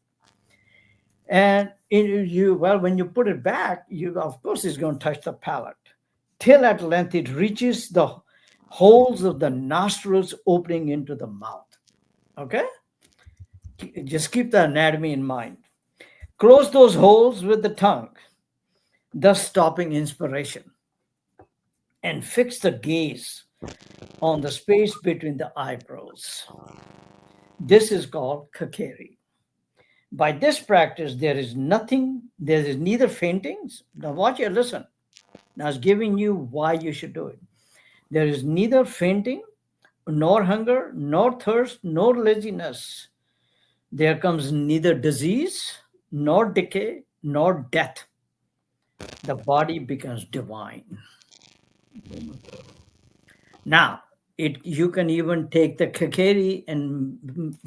A: And when you put it back, you of course it's going to touch the palate till at length it reaches the holes of the nostrils opening into the mouth. Okay, just keep the anatomy in mind. Close those holes with the tongue, thus stopping inspiration, and fix the gaze on the space between the eyebrows. This is called kakeri. By this practice, there is neither faintings. Now, watch it, listen. Now, it's giving you why you should do it. There is neither fainting, nor hunger, nor thirst, nor laziness. there comes neither disease, nor decay, nor death. The body becomes divine. Now, you can even take the kakeri and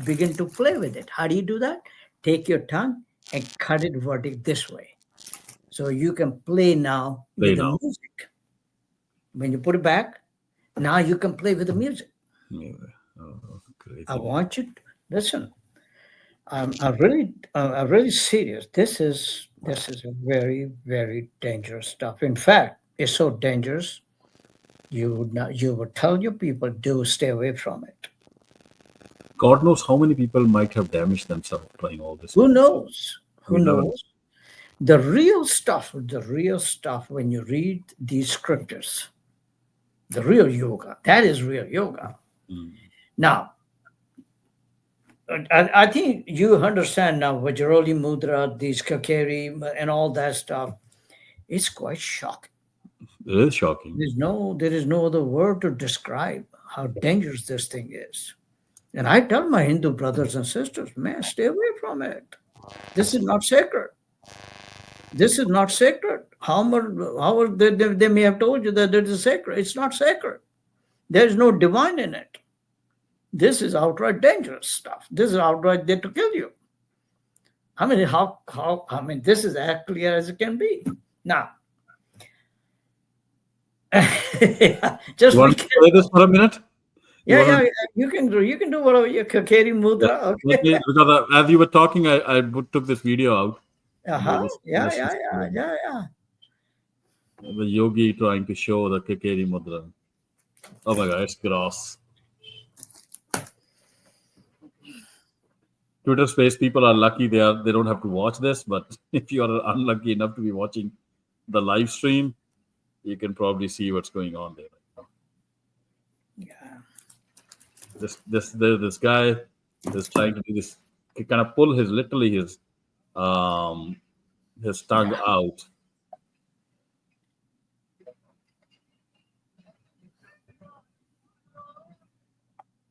A: begin to play with it. How do you do that? Take your tongue and cut it vertic this way. So you can play now with the music. When you put it back, now you can play with the music.
B: Yeah. Oh, great.
A: I want you to listen. I'm really serious. This is a very, very dangerous stuff. In fact, it's so dangerous you would tell your people do stay away from it.
B: God knows how many people might have damaged themselves trying all this.
A: Who knows? Who
B: We never
A: knows? The real stuff, when you read these scriptures, the real yoga, that is real yoga. Now, I think you understand now Vajroli Mudra, these Kakeri, and all that stuff. It's quite shocking.
B: It is shocking.
A: There is no other word to describe how dangerous this thing is. And I tell my Hindu brothers and sisters, man, stay away from it. This is not sacred. This is not sacred. How they may have told you that it is sacred. It's not sacred. There is no divine in it. This is outright dangerous stuff. This is outright there to kill you. I mean, this is as clear as it can be. Now, just
B: you want to play this for a minute?
A: Yeah, you can do whatever your Kakeri Mudra.
B: Yeah.
A: Okay.
B: Because as you were talking, I took this video out.
A: Yeah.
B: The yogi trying to show the Kakeri Mudra. Oh my God, it's gross. Twitter space people are lucky they don't have to watch this, but if you are unlucky enough to be watching the live stream, you can probably see what's going on there.
A: Yeah.
B: This guy is trying to do this. He kind of pull his tongue out.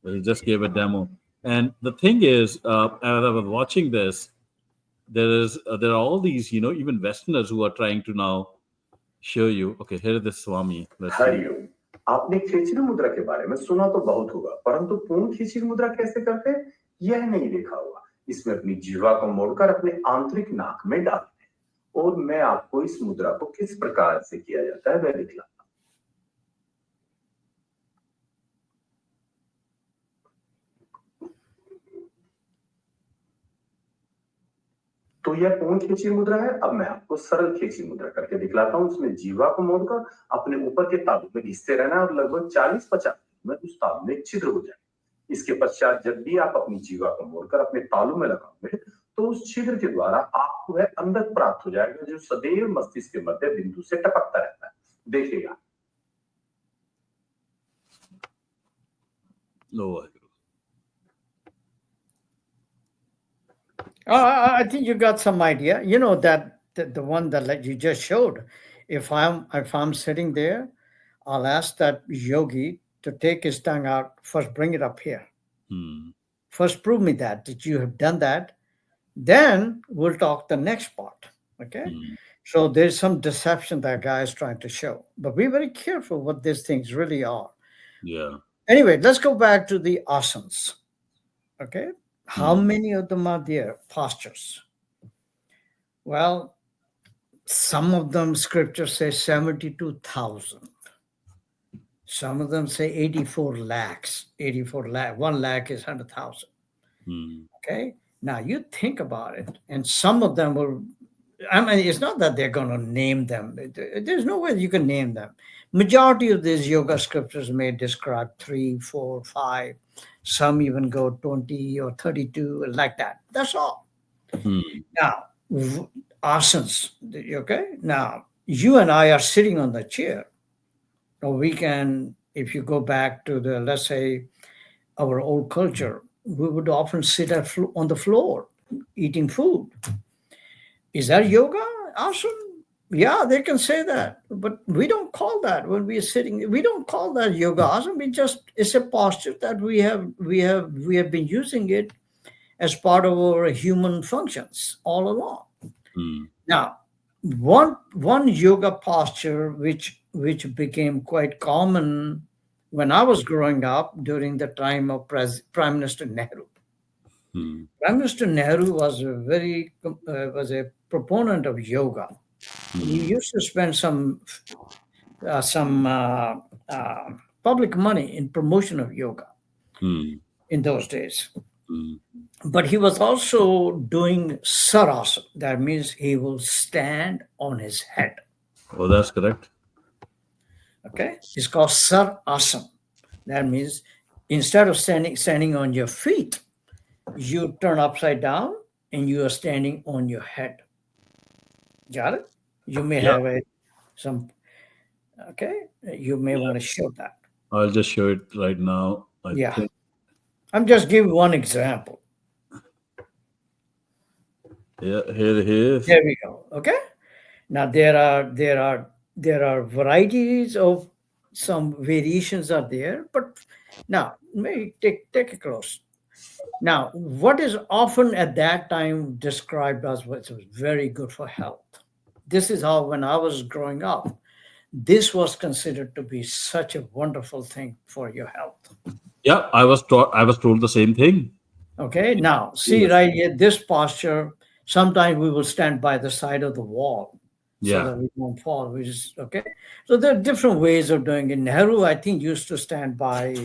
B: He just gave a demo. And the thing is, as I was watching this, there are all these, even Westerners who are trying to now show you. Okay, here is the Swami. Let's see.
E: आपने खिचड़ी मुद्रा के बारे में सुना तो बहुत होगा, परंतु पूर्ण खिचड़ी मुद्रा कैसे करते हैं यह नहीं देखा होगा। इसमें अपनी जीवा को मोड़कर अपने आंतरिक नाक में डालते हैं और मैं आपको इस मुद्रा को किस प्रकार से किया जाता है वह दिखलाता हूं। तो यह पूर्ण खिचड़ी मुद्रा है। अब मैं आपको सरल खिचड़ी मुद्रा करके दिखलाता हूं। इसमें जीवा को मोड़कर अपने ऊपर के तालु में घिसते रहना है और लगभग 40-50 में उस तालु में छिद्र हो जाए। इसके पश्चात जब भी आप अपनी जीवा को मोड़कर अपने तालु में लगाओगे तो उस छिद्र के द्वारा आपको वह अंदर प्राप्त हो जाएगा जो सदैव मस्तिष्क के मध्य बिंदु से टपकता रहता है। देखिएगा।
A: I think you got some idea. You know that the one that you just showed. If I'm sitting there, I'll ask that yogi to take his tongue out. First, bring it up here. First, prove me that you have done that. Then we'll talk the next part. Okay. So there's some deception that guy is trying to show. But be very careful what these things really are.
B: Yeah.
A: Anyway, let's go back to the asanas. Okay. How many of them are there? Postures. Well, some of them scriptures say 72,000. Some of them say 84 lakhs. 84 lakh. 1 lakh is 100,000. Okay. Now you think about it, and some of them will. I mean, it's not that they're going to name them. There's no way you can name them. Majority of these yoga scriptures may describe 3, 4, 5. Some even go 20 or 32, like that. That's all. Now, asanas, okay? Now, you and I are sitting on the chair. Or we can, if you go back to let's say, our old culture, we would often sit on the floor eating food. Is that yoga? Asana? Yeah, they can say that, but we don't call that when we are sitting. We don't call that yoga asana. It's a posture that we have been using it as part of our human functions all along.
B: Hmm.
A: Now, one yoga posture which became quite common when I was growing up during the time of Prime Minister Nehru.
B: Hmm.
A: Prime Minister Nehru was was a proponent of yoga. He used to spend some public money in promotion of yoga
B: Hmm.
A: in those days.
B: Hmm.
A: But he was also doing sarasana. That means he will stand on his head.
B: Oh, that's correct.
A: Okay, it's called sarasana. That means instead of standing on your feet, you turn upside down and you are standing on your head. Got it? You may
B: Yeah.
A: have some. Okay, you may want to show that.
B: I'll just show it right now. I
A: Yeah,
B: think.
A: I'm just giving one example.
B: Yeah, here it is.
A: There we go. Okay. Now there are varieties of some variations are there, but now maybe take a close. Now, what is often at that time described as what was very good for health. This is how when I was growing up, this was considered to be such a wonderful thing for your health.
B: Yeah, I was told the same thing.
A: Okay, now see
B: Yes.
A: right here, this posture, sometimes we will stand by the side of the wall so
B: Yeah.
A: that we won't fall. We just okay. So there are different ways of doing it. Nehru, I think, used to stand by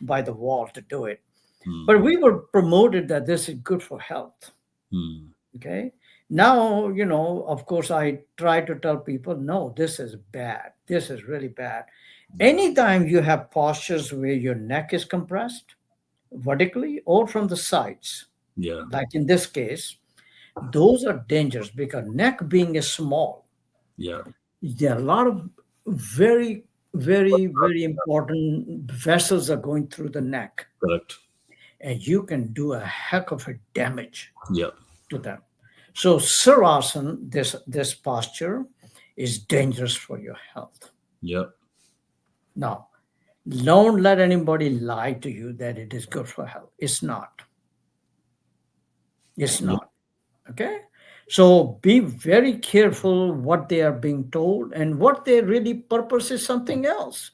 A: the wall to do it.
B: Hmm.
A: But we were promoted that this is good for health.
B: Hmm.
A: Okay. Now, of course, I try to tell people, no, this is bad. This is really bad. Anytime you have postures where your neck is compressed vertically or from the sides,
B: Yeah.
A: like in this case, those are dangerous because neck being a small,
B: Yeah.
A: there are a lot of very, very, very important vessels are going through the neck,
B: Correct.
A: and you can do a heck of a damage
B: Yeah.
A: to them. So sarasana, this posture, is dangerous for your health.
B: Yeah.
A: Now, don't let anybody lie to you that it is good for health. It's not. It's
B: Yeah.
A: not. Okay. So be very careful what they are being told, and what they really purpose is something else.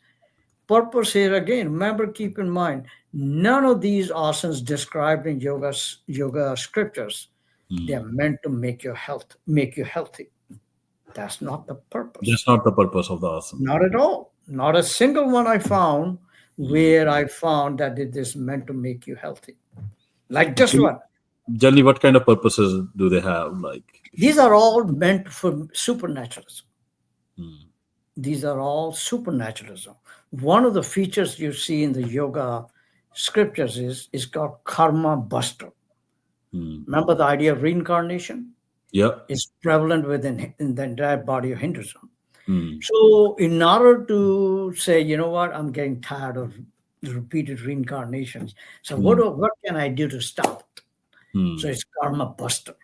A: Purpose here again, remember, keep in mind, none of these asanas described in yoga scriptures, they're meant to make you healthy. That's not the purpose.
B: That's not the purpose of the asana.
A: Not at all. Not a single one I found where I found that it is meant to make you healthy. Like this one.
B: Generally, what kind of purposes do they have? Like,
A: These are all meant for supernaturalism.
B: hmm.
A: These are all supernaturalism. One of the features you see in the yoga scriptures is called karma buster.
B: Hmm.
A: Remember the idea of reincarnation?
B: Yeah.
A: It's prevalent in the entire body of Hinduism.
B: Hmm.
A: So in order to say, you know what, I'm getting tired of repeated reincarnations. So what can I do to stop it?
B: Hmm.
A: So it's karma buster.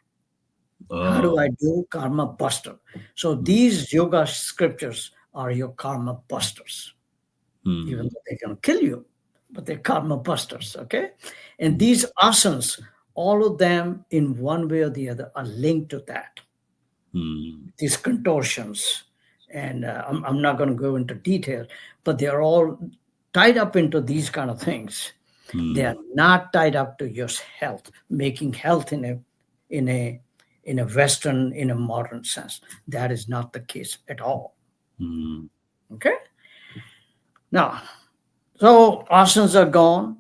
A: How do
B: Oh.
A: I do karma buster? So these yoga scriptures are your karma busters.
B: Hmm.
A: Even though they can kill you, but they're karma busters. Okay. And these asanas, all of them in one way or the other are linked to that.
B: Hmm.
A: These contortions. And I'm not going to go into detail, but they're all tied up into these kind of things. They are not tied up to your health, making health in a Western, in a modern sense. That is not the case at all.
B: Hmm.
A: Okay. Now, so asanas are gone.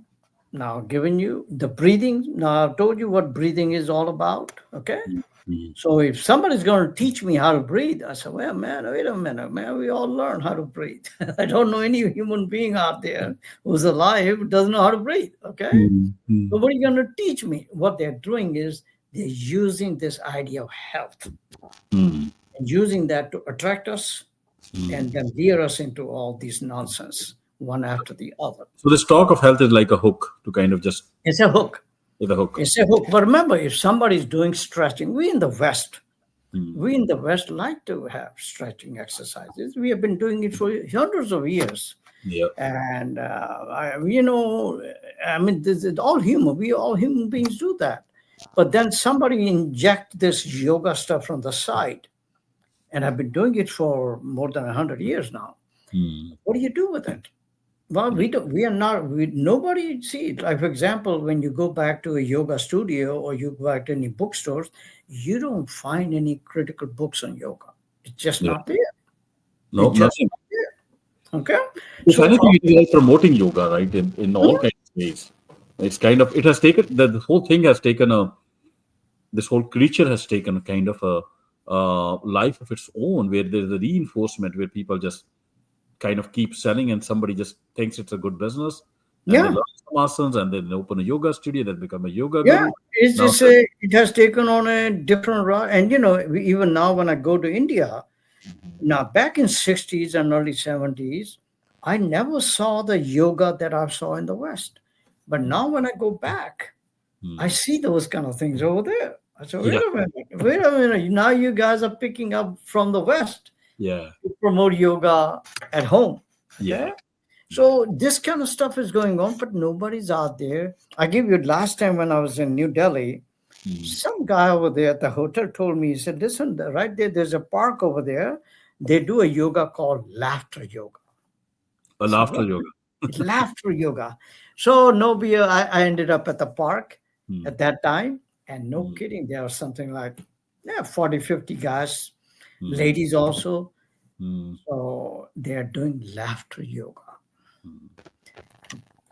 A: Now, giving you the breathing. Now, I've told you what breathing is all about. Okay.
B: Hmm.
A: So if somebody's going to teach me how to breathe, I said, well, man, wait a minute, man, we all learn how to breathe. I don't know any human being out there who's alive who doesn't know how to breathe. Okay.
B: Hmm.
A: So what are you going to teach me? What they're doing is they're using this idea of health
B: Hmm.
A: and using that to attract us and then veer us into all these nonsense, one after the other.
B: So this talk of health is like a hook to kind of just
A: It's a hook.
B: with a hook.
A: It's a hook. But remember, if somebody's doing stretching, we in the West like to have stretching exercises. We have been doing it for hundreds of years.
B: Yeah.
A: And, this is all human. We all human beings do that. But then somebody inject this yoga stuff from the side, and I've been doing it for more than 100 years now.
B: Hmm.
A: What do you do with it? Well, we don't. We are not. We nobody see it. Like for example, when you go back to a yoga studio or you go back to any bookstores, you don't find any critical books on yoga. It's just
B: Yeah.
A: not there.
B: No,
A: It's just
B: nothing.
A: not there. Okay.
B: If
A: So
B: anything, it is like promoting yoga, right? In all
A: mhm,
B: kinds of ways. It's kind of, it has taken, the whole thing has taken a, this whole creature has taken a kind of a life of its own, where there's a reinforcement, where people just kind of keep selling, and somebody just thinks it's a good business, and they
A: yeah,
B: learn some asanas, and then they open a yoga studio, that become a yoga
A: yeah.
B: guru.
A: It's
B: Now,
A: just a, it has taken on a different route. And even now when I go to India, now back in 60s and early 70s, I never saw the yoga that I saw in the West. But now when I go back, I
B: hmm,
A: see those kind of things over there. I said,
B: yeah,
A: wait a minute. Now you guys are picking up from the West
B: yeah,
A: to promote yoga at home.
B: yeah,
A: Okay. So this kind of stuff is going on, but nobody's out there. I give you last time when I was in New Delhi,
B: hmm.
A: some guy over there at the hotel told me, he said, listen, right there, there's a park over there. They do a yoga called laughter yoga.
B: A
A: I said,
B: laughter
A: what?
B: yoga.
A: Laughter yoga. So no beer. I ended up at the park
B: Hmm,
A: at that time. And no
B: hmm,
A: kidding, there was something like 40, 50 guys,
B: hmm,
A: ladies also.
B: hmm,
A: So they're doing laughter yoga.
B: hmm.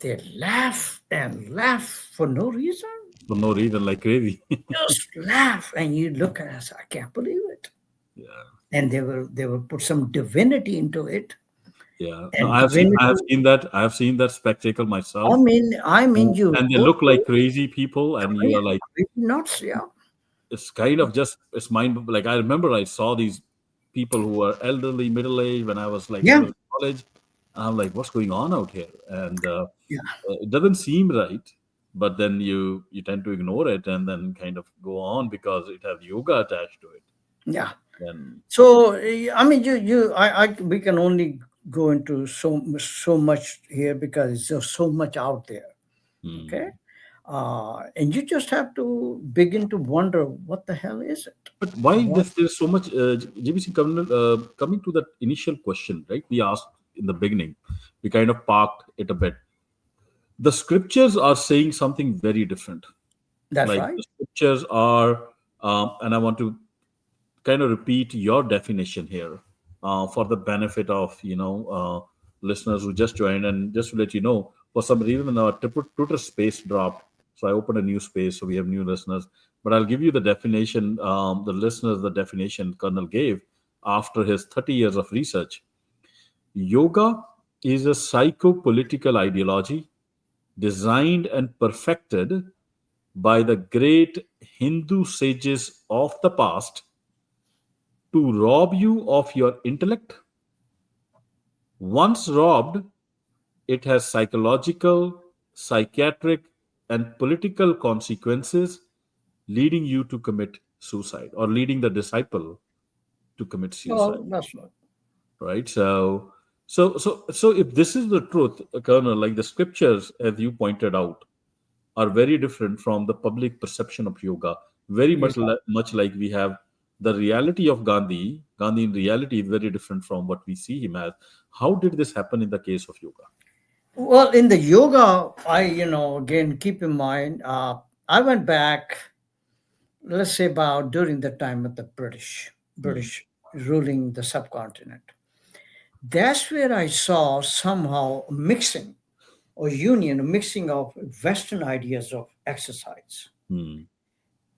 A: They laugh and laugh for no reason.
B: For no reason, like crazy.
A: Just laugh. And you look at us, I can't believe it.
B: Yeah.
A: And they will put some divinity into it.
B: Yeah, no,
A: And divinity,
B: I have seen that spectacle
A: I
B: myself,
A: mean, I mean, you
B: and they
A: go
B: look like crazy people, and you
A: crazy,
B: are like,
A: crazy nuts, yeah.
B: it's kind of just, it's mind. Like, I remember I saw these people who were elderly, middle aged, when I was like
A: Yeah,
B: still in college. And I'm like, what's going on out here? And
A: yeah,
B: it doesn't seem right, but then you tend to ignore it, and then kind of go on because it has yoga attached to it.
A: yeah.
B: Then,
A: So I mean, we can only go into so much here because it's just so much out there. Okay,
B: hmm.
A: and you just have to begin to wonder what the hell is it?
B: But why
A: What?
B: there's so much, GBC, coming to that initial question, right? We asked in the beginning, we kind of parked it a bit. The scriptures are saying something very different.
A: That's
B: Like
A: right.
B: the scriptures are, and I want to kind of repeat your definition here, for the benefit of listeners who just joined, and just to let you know, for some reason our Twitter space dropped, so I opened a new space, so we have new listeners. But I'll give you the definition, the listeners, the definition Colonel gave after his 30 years of research. Yoga is a psycho-political ideology designed and perfected by the great Hindu sages of the past to rob you of your intellect. Once robbed, it has psychological, psychiatric, and political consequences, leading you to commit suicide, or leading the disciple to commit suicide.
A: Well, that's right.
B: Right? So if this is the truth, Colonel, like the scriptures, as you pointed out, are very different from the public perception of yoga. Very
A: Yes.
B: much like we have the reality of Gandhi. Gandhi in reality is very different from what we see him as. How did this happen in the case of yoga?
A: Well, in the yoga, again, keep in mind, I went back, let's say about during the time of the
B: Hmm.
A: British ruling the subcontinent. That's where I saw somehow mixing or union, a mixing of Western ideas of exercise.
B: Hmm.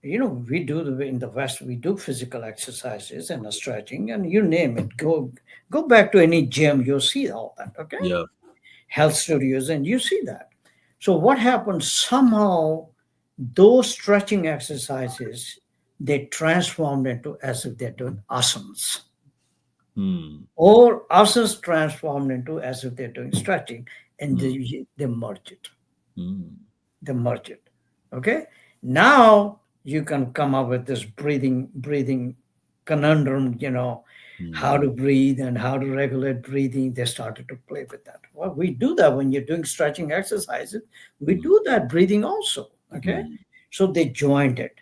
A: We do in the West, we do physical exercises and stretching, and you name it. Go back to any gym, you'll see all that. Okay,
B: Yeah.
A: health studios, and you see that. So what happens? Somehow, those stretching exercises they transformed into as if they're doing asanas,
B: Hmm.
A: or asanas transformed into as if they're doing stretching, and
B: Hmm.
A: they merge it.
B: Hmm.
A: They merge it. Okay. Now you can come up with this breathing conundrum,
B: Hmm.
A: how to breathe and how to regulate breathing. They started to play with that. Well, we do that when you're doing stretching exercises. We
B: Hmm.
A: do that breathing also. Okay.
B: Hmm.
A: So they joined it.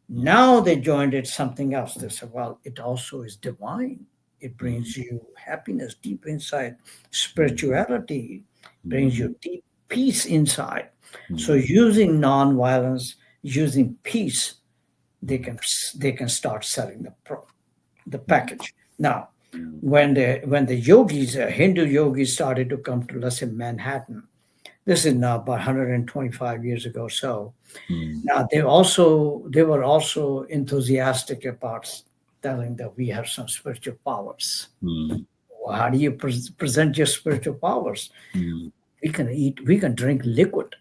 A: Now they joined it something else. They said, well, it also is divine. It brings you happiness deep inside, spirituality, brings you deep peace inside. So using non-violence, using peace, they can they can start selling the package. Now, when the yogis, Hindu yogis, started to come to, let's say, Manhattan, this is now about 125 years ago. So now they were also enthusiastic about telling that we have some spiritual powers. Well, how do you present your spiritual powers? We can eat, we can drink liquid,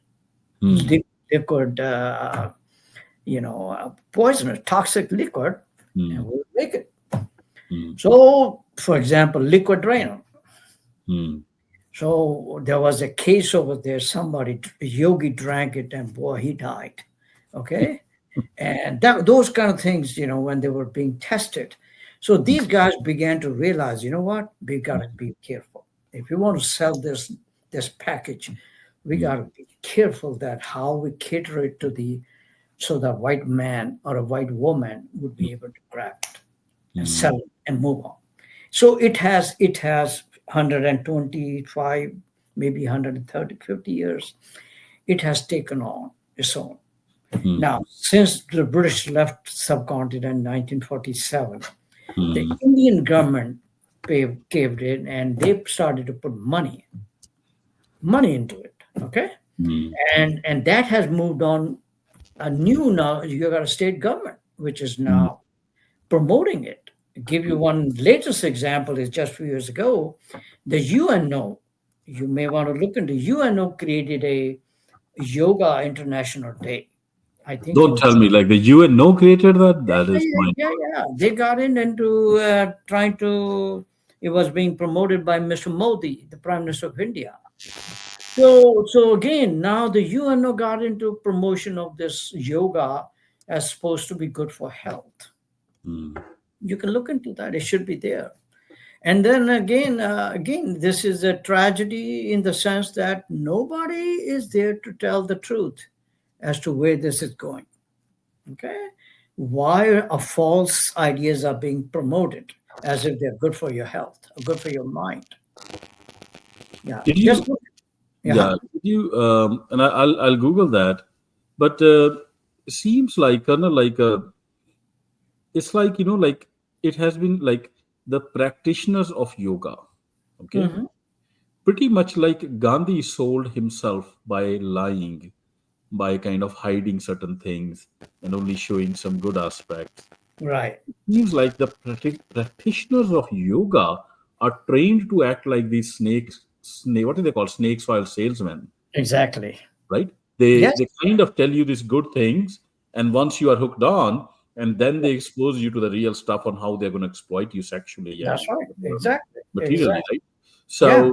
A: liquid, poisonous, toxic liquid, and we'll make it. So, for example, liquid rain. So there was a case over there. Somebody, a yogi, drank it, and boy, he died. Okay, and those kind of things, when they were being tested. So these guys began to realize, you know what, we gotta be careful. If we want to sell this package, we gotta be careful that how we cater it to so that white man or a white woman would be able to grab it and sell it and move on. So it has 125, maybe 130, 50 years. It has taken on its own. Now, since the British left subcontinent in 1947, the Indian government caved in and they started to put money into it. Okay, and that has moved on. A new, now you got a state government which is now promoting it. Give you one latest example is just a few years ago, the UNO. You may want to look into UNO created a Yoga International Day. I think
B: Don't
A: in
B: tell me, like the UN created that?
A: yeah,
B: That is
A: yeah,
B: my.
A: yeah, yeah. They got into trying to. It was being promoted by Mr. Modi, the Prime Minister of India. So again, now the UNO got into promotion of this yoga as supposed to be good for health. You can look into that; it should be there. And then again, this is a tragedy in the sense that nobody is there to tell the truth as to where this is going. Okay, why a false ideas are being promoted as if they're good for your health, or good for your mind. Yeah,
B: Did
A: just
B: you?
A: look.
B: Yeah.
A: Yeah.
B: Did you? And I'll Google that. But it seems like kind of like it's like like it has been like the practitioners of yoga. Okay,
A: Hmm.
B: pretty much like Gandhi sold himself by lying, by kind of hiding certain things and only showing some good aspects.
A: Right.
B: Seems like the practitioners of yoga are trained to act like these what do they call snakes oil salesmen,
A: Exactly.
B: right? they
A: Yes,
B: they kind of tell you these good things, and once you are hooked on, and then they expose you to the real stuff on how they're going to exploit you sexually
A: that's
B: and
A: right. Exactly.
B: materially,
A: Exactly.
B: right?
A: Yeah,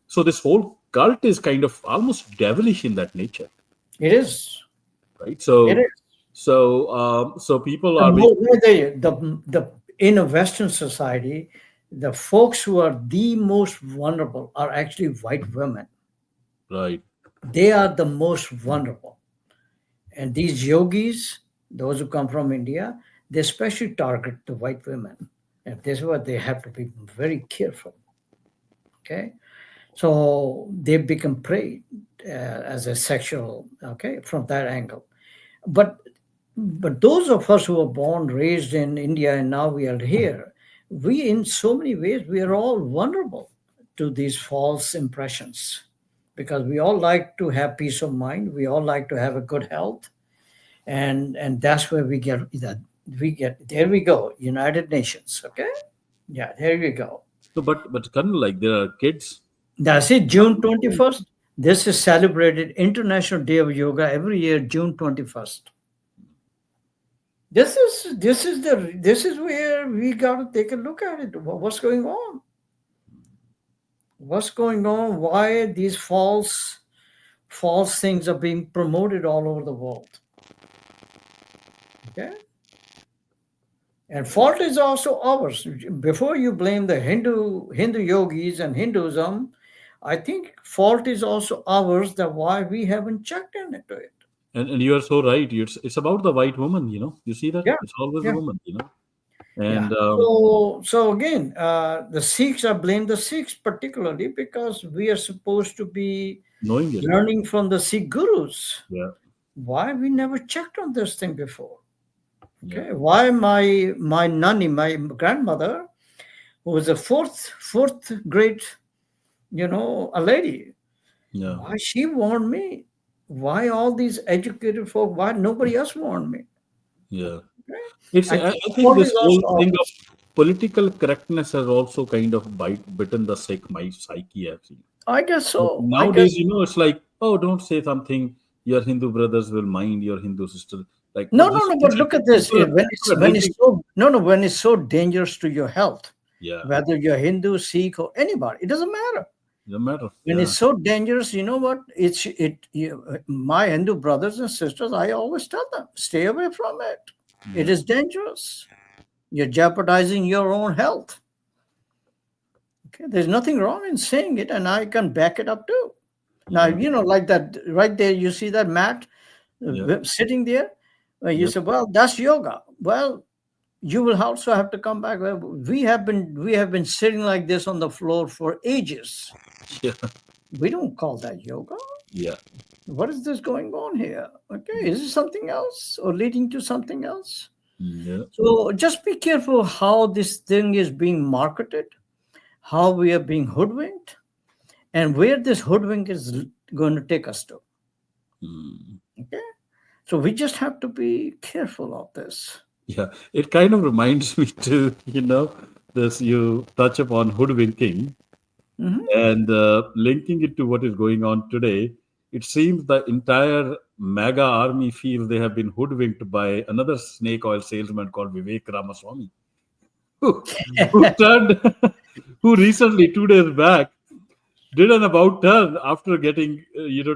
B: So this whole cult is kind of almost devilish in that nature,
A: it is.
B: right?
A: It is.
B: So people
A: The
B: are
A: more
B: basically
A: the in a Western society, the folks who are the most vulnerable are actually white women.
B: right.
A: They are the most vulnerable. And these yogis, those who come from India, they especially target the white women. And this is what they have to be very careful. Okay. So they become prey as a sexual, okay, from that angle. But those of us who are born, raised in India, and now we are here, we in so many ways we are all vulnerable to these false impressions because we all like to have peace of mind. We all like to have a good health, and that's where we get that. We get there. We go. United Nations. Okay. Yeah. There you go.
B: So, but kind of like there are kids.
A: That's it. June 21st. This is celebrated International Day of Yoga every year, June 21st. This is where we got to take a look at it. What's going on? What's going on? Why these false things are being promoted all over the world? Okay, and fault is also ours. Before you blame the Hindu yogis and Hinduism, I think fault is also ours that why we haven't checked into it.
B: And you are so right. It's about the white woman. You see that
A: Yeah,
B: it's always the
A: yeah,
B: woman.
A: yeah.
B: And
A: So again, the Sikhs, I blame the Sikhs particularly because we are supposed to be
B: knowing it.
A: learning from the Sikh gurus.
B: Yeah,
A: Why we never checked on this thing before?
B: yeah,
A: Okay, why my nanny, my grandmother, who was a fourth grade, a lady,
B: yeah,
A: why she warned me? Why all these educated folk? Why nobody else warned me?
B: yeah.
A: Okay?
B: It's.
A: And
B: I think
A: all
B: this
A: these
B: whole
A: also,
B: thing of political correctness has also kind of bitten the Sikh my psyche. I've seen.
A: I guess
B: Like
A: so. I guess
B: nowadays, it's like, oh, don't say something. Your Hindu brothers will mind your Hindu sister. Like,
A: no, no,
B: this
A: no.
B: is
A: But
B: like
A: look at this.
B: people are
A: When it's
B: drinking.
A: so no, no. When it's so dangerous to your health,
B: Yeah,
A: whether you're Hindu, Sikh, or anybody, it doesn't matter.
B: no matter.
A: When
B: Yeah,
A: it's so dangerous, you know what? My Hindu brothers and sisters, I always tell them, stay away from it. It
B: yeah,
A: is dangerous. You're jeopardizing your own health. Okay, there's nothing wrong in saying it, and I can back it up too. Now,
B: yeah,
A: like that right there, you see that mat
B: yeah,
A: sitting there. You
B: yeah,
A: say, "Well, that's yoga." Well, you will also have to come back. Well, we have been sitting like this on the floor for ages.
B: yeah,
A: We don't call that yoga.
B: yeah,
A: What is this going on here? Okay, is it something else or leading to something else?
B: yeah,
A: So just be careful how this thing is being marketed, how we are being hoodwinked, and where this hoodwink is going to take us to.
B: mm,
A: Okay, so we just have to be careful of this.
B: yeah. It kind of reminds me to, this you touch upon hoodwinking
A: Mhm.
B: and linking it to what is going on today. It seems the entire MAGA army feels they have been hoodwinked by another snake oil salesman called Vivek Ramaswamy, who, who turned, who recently, 2 days back, did an about turn after getting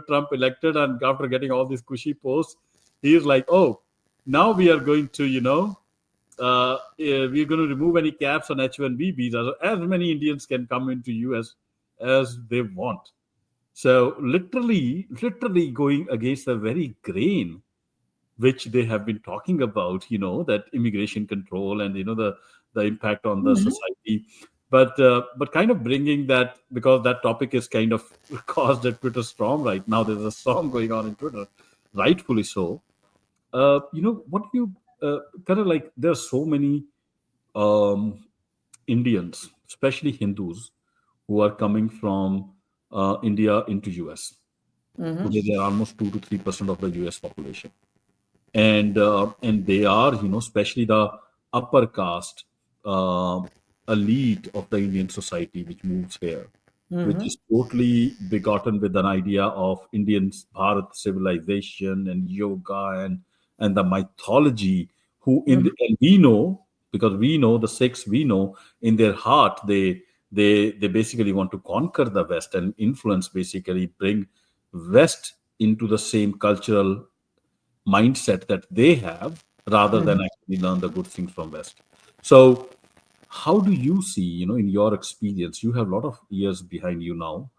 B: Trump elected and after getting all these cushy posts. He's like, oh, now we are going to we're going to remove any caps on H-1B visas. As many Indians can come into US as they want. So literally going against the very grain which they have been talking about, that immigration control and the impact on the
A: Mhm.
B: society, but kind of bringing that, because that topic is kind of caused a Twitter storm right now. There's a storm going on in Twitter, rightfully so. What do you kind of like? There are so many um, Indians, especially Hindus, who are coming from India into US.
A: Mhm.
B: Today, they are almost 2 to 3% of the US population, and they are, especially the upper caste uh, elite of the Indian society which moves here, which
A: Mhm.
B: is totally begotten with an idea of Indian Bharat civilization and yoga and the mythology.
A: Mhm.
B: And we know, because we know the Sikhs, we know in their heart they basically want to conquer the West and influence, basically bring West into the same cultural mindset that they have, rather than
A: Mhm.
B: actually learn the good things from West. So how do you see, in your experience, you have a lot of years behind you now,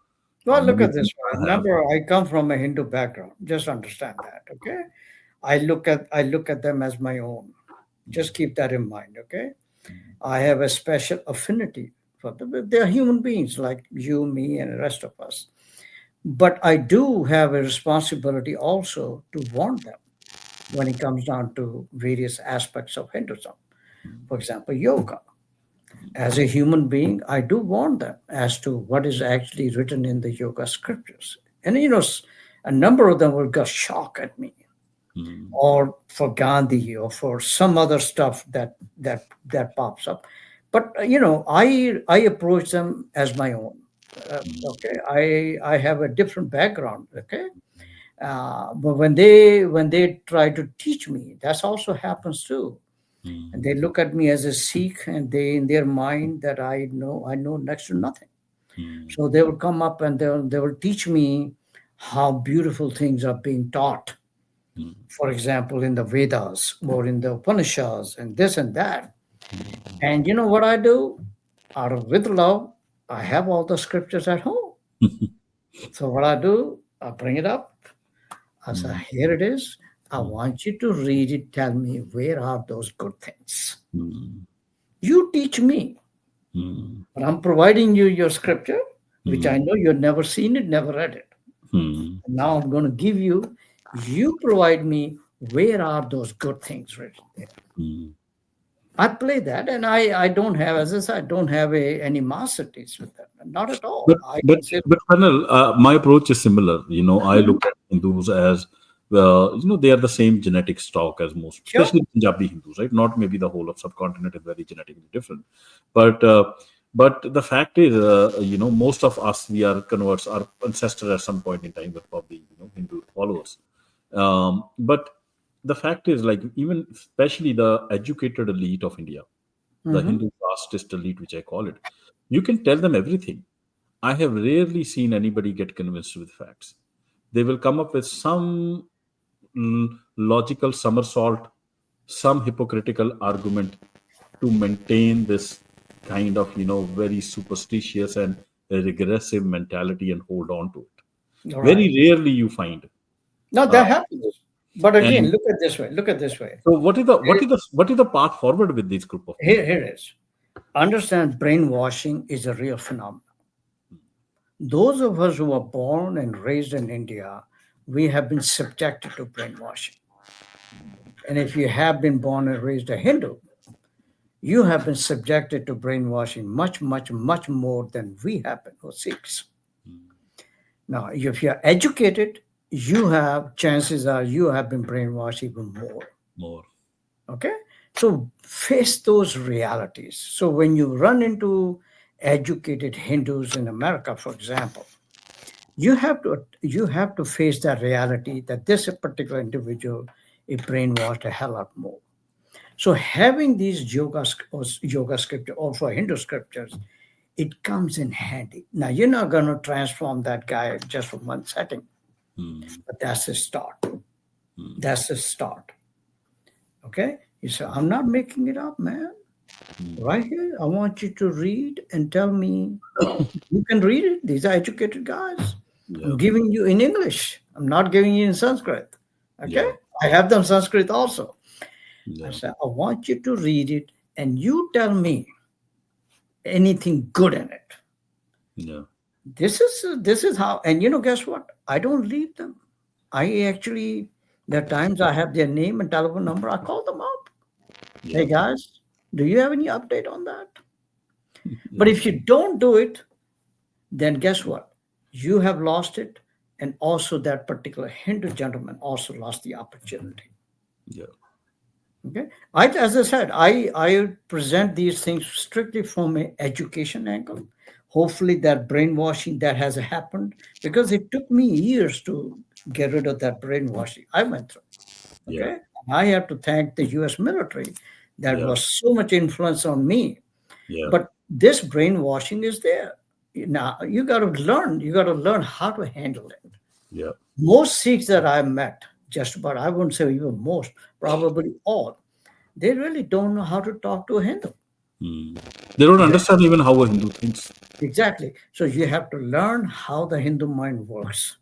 A: Well, look
B: more
A: at
B: than
A: this one.
B: I have.
A: Remember, I come from a Hindu background. Just understand that, okay? I look at them as my own. Just keep that in mind, okay? I have a special affinity for them. They're human beings like you, me, and the rest of us. But I do have a responsibility also to warn them when it comes down to various aspects of Hinduism. For example, yoga. As a human being, I do warn them as to what is actually written in the yoga scriptures. And a number of them will get shocked at me,
B: Mm,
A: or for Gandhi, or for some other stuff that pops up. But I approach them as my own. Okay, I have a different background. Okay, but when they try to teach me, that's also happens too. And
B: mm,
A: they look at me as a Sikh, and they in their mind that I know next to nothing.
B: mm,
A: So they will come up and they will teach me how beautiful things are being taught,
B: mm,
A: for example, in the Vedas or in the Upanishads and this and that. And you know what I do? Out of with love, I have all the scriptures at home. So what I do, I bring it up. I said, here it is. I want you to read it. Tell me, where are those good things? You teach me. But I'm providing you your scripture, which I know you've never seen it, never read it. And now I'm going to give you, you provide me, where are those good things written there? I play that, and I don't have, as I said, I don't have any masterpiece with that. Not at all.
B: But
A: I
B: but
A: can say,
B: but Colonel, my approach is similar. I look at Hindus as they are the same genetic stock as most,
A: sure,
B: especially Punjabi Hindus, right? Not maybe the whole of subcontinent is very genetically different, but the fact is, most of us, we are converts. Our ancestors at some point in time were probably Hindu followers. But the fact is, like, even especially the educated elite of India, the Hindu casteist elite, which I call it, you can tell them everything. I have rarely seen anybody get convinced with facts. They will come up with some logical somersault, some hypocritical argument to maintain this kind of, very superstitious and regressive mentality and hold on to it.
A: all
B: Very
A: right.
B: rarely you find.
A: No, that happens. But again,
B: And
A: look at this way. Look at this way.
B: so, what is the path forward with this group of people?
A: Here it is. Understand, brainwashing is a real phenomenon. Those of us who are born and raised in India, we have been subjected to brainwashing. And if you have been born and raised a Hindu, you have been subjected to brainwashing much, much, much more than we have been, or Sikhs. Now, if you're educated, chances are you have been brainwashed even more.
B: More.
A: Okay? So face those realities. So when you run into educated Hindus in America, for example, you have to face that reality that this particular individual is brainwashed a hell lot more. So having these yoga scripture or for Hindu scriptures, it comes in handy. Now you're not going to transform that guy just from one setting, but that's the start. That's the start. Okay? You say, I'm not making it up, man. Right here, I want you to read and tell me. You can read it. These are educated guys. I'm giving you in English. I'm not giving you in Sanskrit. Okay?
B: Yeah.
A: I have them Sanskrit also.
B: Yeah.
A: I said, I want you to read it and you tell me anything good in it.
B: Yeah.
A: This is how, and guess what? I don't leave them. I actually, there are times I have their name and telephone number. I call them up.
B: Yeah.
A: Hey guys, do you have any update on that? But if you don't do it, then guess what? You have lost it. And also that particular Hindu gentleman also lost the opportunity.
B: Yeah.
A: Okay. As I said, I present these things strictly from an education angle. Hopefully that brainwashing that has happened, because it took me years to get rid of that brainwashing I went through. Okay.
B: Yeah.
A: I have to thank the US military that
B: Yeah.
A: was so much influence on me.
B: Yeah.
A: But this brainwashing is there. Now you got to learn how to handle it.
B: Yeah.
A: Most Sikhs that I met, just about, I wouldn't say even most, probably all, they really don't know how to talk to a Hindu.
B: They don't understand even how a Hindu thinks.
A: Exactly. So you have to learn how the Hindu mind works.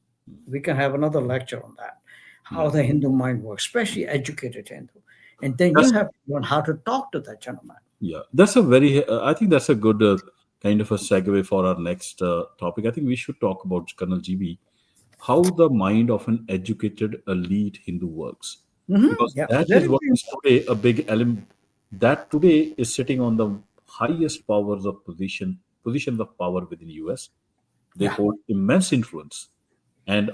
A: We can have another lecture on that, how the Hindu mind works, especially educated Hindu. And then you have to learn how to talk to that gentleman.
B: Yeah, that's a very. I think that's a good kind of a segue for our next topic. I think we should talk about Colonel GB, how the mind of an educated elite Hindu works, because
A: Yeah,
B: that is
A: very,
B: what
A: very
B: is today a big element. That today is sitting on the highest powers of positions of power within US. They
A: Yeah.
B: hold immense influence and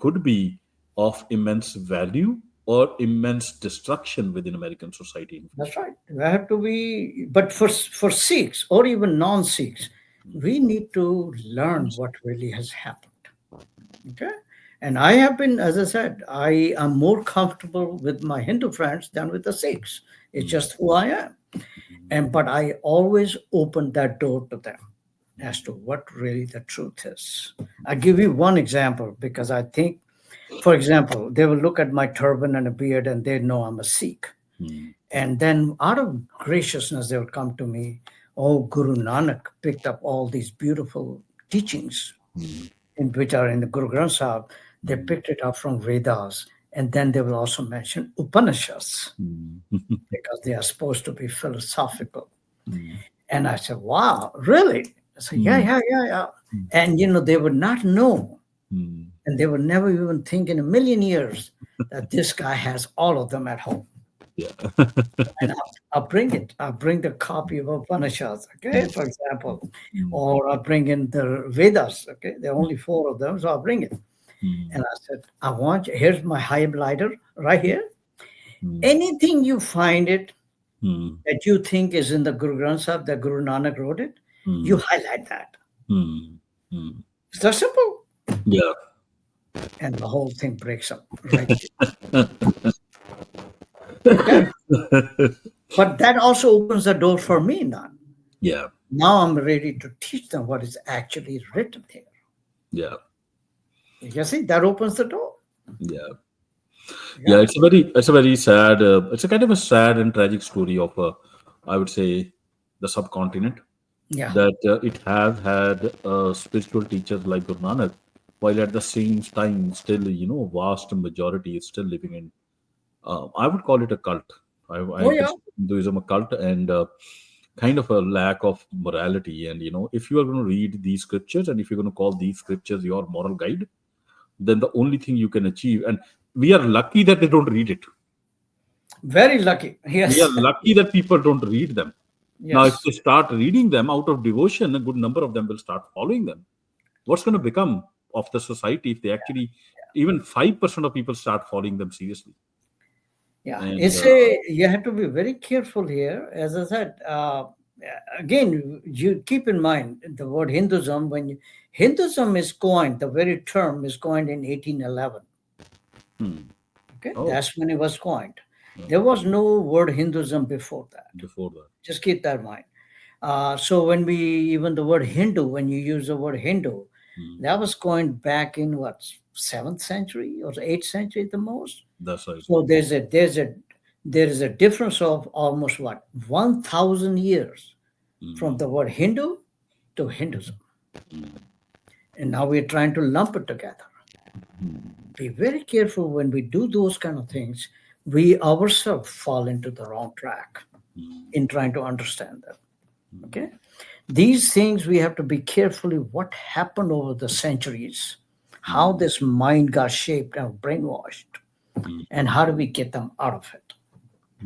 B: could be of immense value or immense destruction within American society.
A: That's right. We have to be, but for Sikhs or even non-Sikhs, we need to learn what really has happened. Okay. And I have been, as I said, I am more comfortable with my Hindu friends than with the Sikhs. It's just who I am. But I always open that door to them as to what really the truth is. I'll give you one example because I think, for example, they will look at my turban and a beard and they know I'm a Sikh. And then out of graciousness, they will come to me, oh, Guru Nanak picked up all these beautiful teachings in which are in the Guru Granth Sahib. They picked it up from Vedas, and then they will also mention Upanishads because they are supposed to be philosophical. And I said, wow, really? I said, yeah. And, they would not know, and they would never even think in a million years that this guy has all of them at home.
B: Yeah.
A: And I'll bring it. I'll bring the copy of Upanishads, okay, for example, or I'll bring in the Vedas, okay. There are only 4 of them, so I'll bring it. And I said, here's my highlighter right here. Anything you find it that you think is in the Guru Granth Sahib, that Guru Nanak wrote it, you highlight that. It's that simple.
B: Yeah.
A: And the whole thing breaks up right there. Okay? But that also opens the door for me now.
B: Yeah.
A: Now I'm ready to teach them what is actually written here.
B: Yeah.
A: You see, that opens the door.
B: Yeah. Yeah, it's a very sad, it's a kind of a sad and tragic story of, I would say, the subcontinent.
A: Yeah.
B: That it has had spiritual teachers like Guru Nanak, while at the same time, still, vast majority is still living in, I would call it a cult. I consider Hinduism a cult, and kind of a lack of morality. And, if you are going to read these scriptures, and if you're going to call these scriptures your moral guide, then the only thing you can achieve, and we are lucky that they don't read it.
A: Very lucky. Yes.
B: We are lucky that people don't read them.
A: Yes.
B: Now, if they start reading them out of devotion, a good number of them will start following them. What's going to become of the society if they actually, even 5% of people start following them seriously?
A: Yeah,
B: And,
A: you have to be very careful here. As I said, again, you keep in mind the word Hinduism. When Hinduism is coined, the very term is coined in 1811. Okay, that's when it was coined. There was no word Hinduism before that. Just keep that in mind. So when even the word Hindu, when you use the word Hindu, that was coined back in what, 7th century or 8th century at the most.
B: That's right.
A: So there is a difference of almost 1,000 years from the word Hindu to Hinduism. And now we're trying to lump it together. Be very careful when we do those kind of things. We ourselves fall into the wrong track in trying to understand them. Okay? These things we have to be carefully what happened over the centuries, how this mind got shaped and brainwashed, and how do we get them out of it.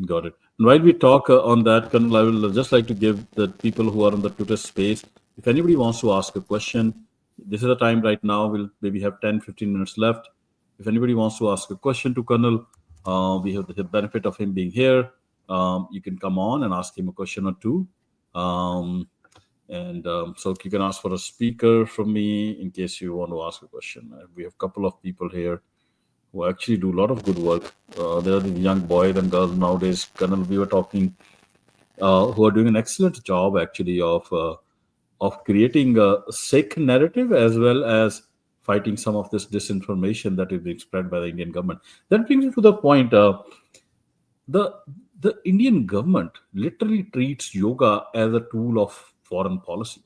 B: Got it. And while we talk on that, Colonel, I will just like to give the people who are in the Twitter space, if anybody wants to ask a question, this is the time right now. We'll maybe have 10-15 minutes left. If anybody wants to ask a question to Colonel, we have the benefit of him being here. You can come on and ask him a question or two. So you can ask for a speaker from me in case you want to ask a question. We have a couple of people here who actually do a lot of good work. There are the young boys and girls nowadays, Colonel, we were talking, who are doing an excellent job actually of creating a Sikh narrative as well as fighting some of this disinformation that is being spread by the Indian government. That brings me to the point, the Indian government literally treats yoga as a tool of foreign policy.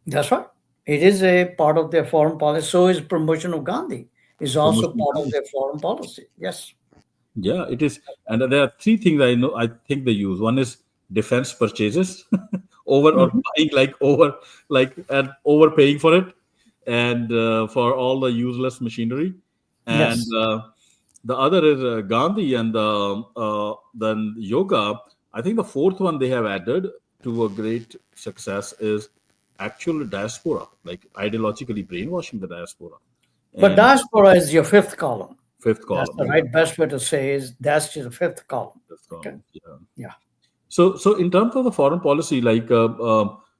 A: That's right. It is a part of their foreign policy. So is promotion of Gandhi. Is also part of their foreign policy. Yes.
B: Yeah, it is. And there are 3 things I think they use. One is defense purchases, or buying and overpaying for it, and for all the useless machinery. And the other is Gandhi, and then yoga. I think the 4th one they have added to a great success is actual diaspora, like ideologically brainwashing the diaspora.
A: But diaspora is your 5th column.
B: 5th column.
A: That's the right best way to say is that's your 5th column.
B: Okay.
A: Yeah.
B: So in terms of the foreign policy, like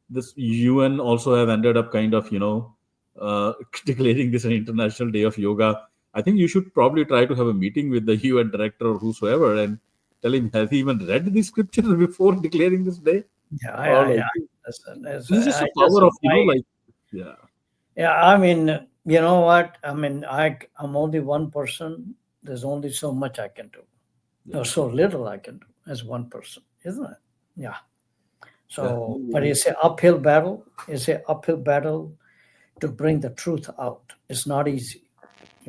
B: this UN also have ended up kind of declaring this an International Day of Yoga. I think you should probably try to have a meeting with the UN director or whosoever and tell him, has he even read the scriptures before declaring this day?
A: Yeah.
B: This is the power of
A: Yeah, I mean, you know what? I mean, I'm only one person. There's only so much I can do. Or so little I can do as one person, isn't it? Yeah. So, but it's an uphill battle. It's an uphill battle to bring the truth out. It's not easy.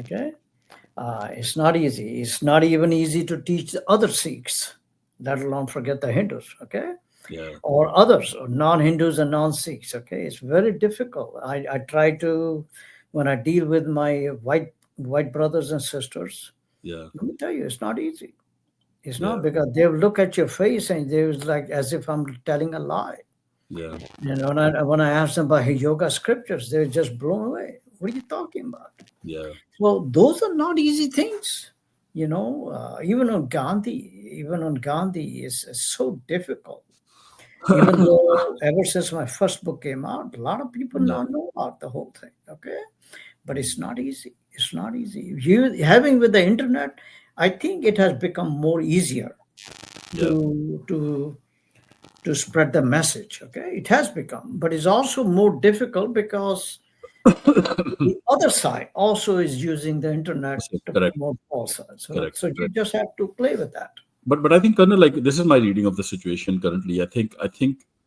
A: Okay, it's not easy. It's not even easy to teach the other Sikhs, let alone forget the Hindus. Okay,
B: Yeah.
A: or others, or non-Hindus and non-Sikhs. Okay, it's very difficult. I try to, when I deal with my white brothers and sisters.
B: Yeah.
A: Let me tell you, it's not easy. It's
B: Yeah.
A: not, because they'll look at your face and they was like as if I'm telling a lie.
B: Yeah.
A: And when I ask them about yoga scriptures, they're just blown away. What are you talking about?
B: Yeah.
A: Well, those are not easy things. Even on Gandhi is so difficult. Even though ever since my first book came out, a lot of people
B: Yeah.
A: now know about the whole thing. Okay, but it's not easy. It's not easy. You having with the internet, I think it has become more easier
B: Yeah.
A: to spread the message. Okay, it has become, but it's also more difficult because the other side also is using the internet
B: So,
A: to
B: correct.
A: promote falsehoods. So,
B: Correct.
A: so you
B: Correct.
A: just have to play with that.
B: But I think, Colonel, like this is my reading of the situation currently. I think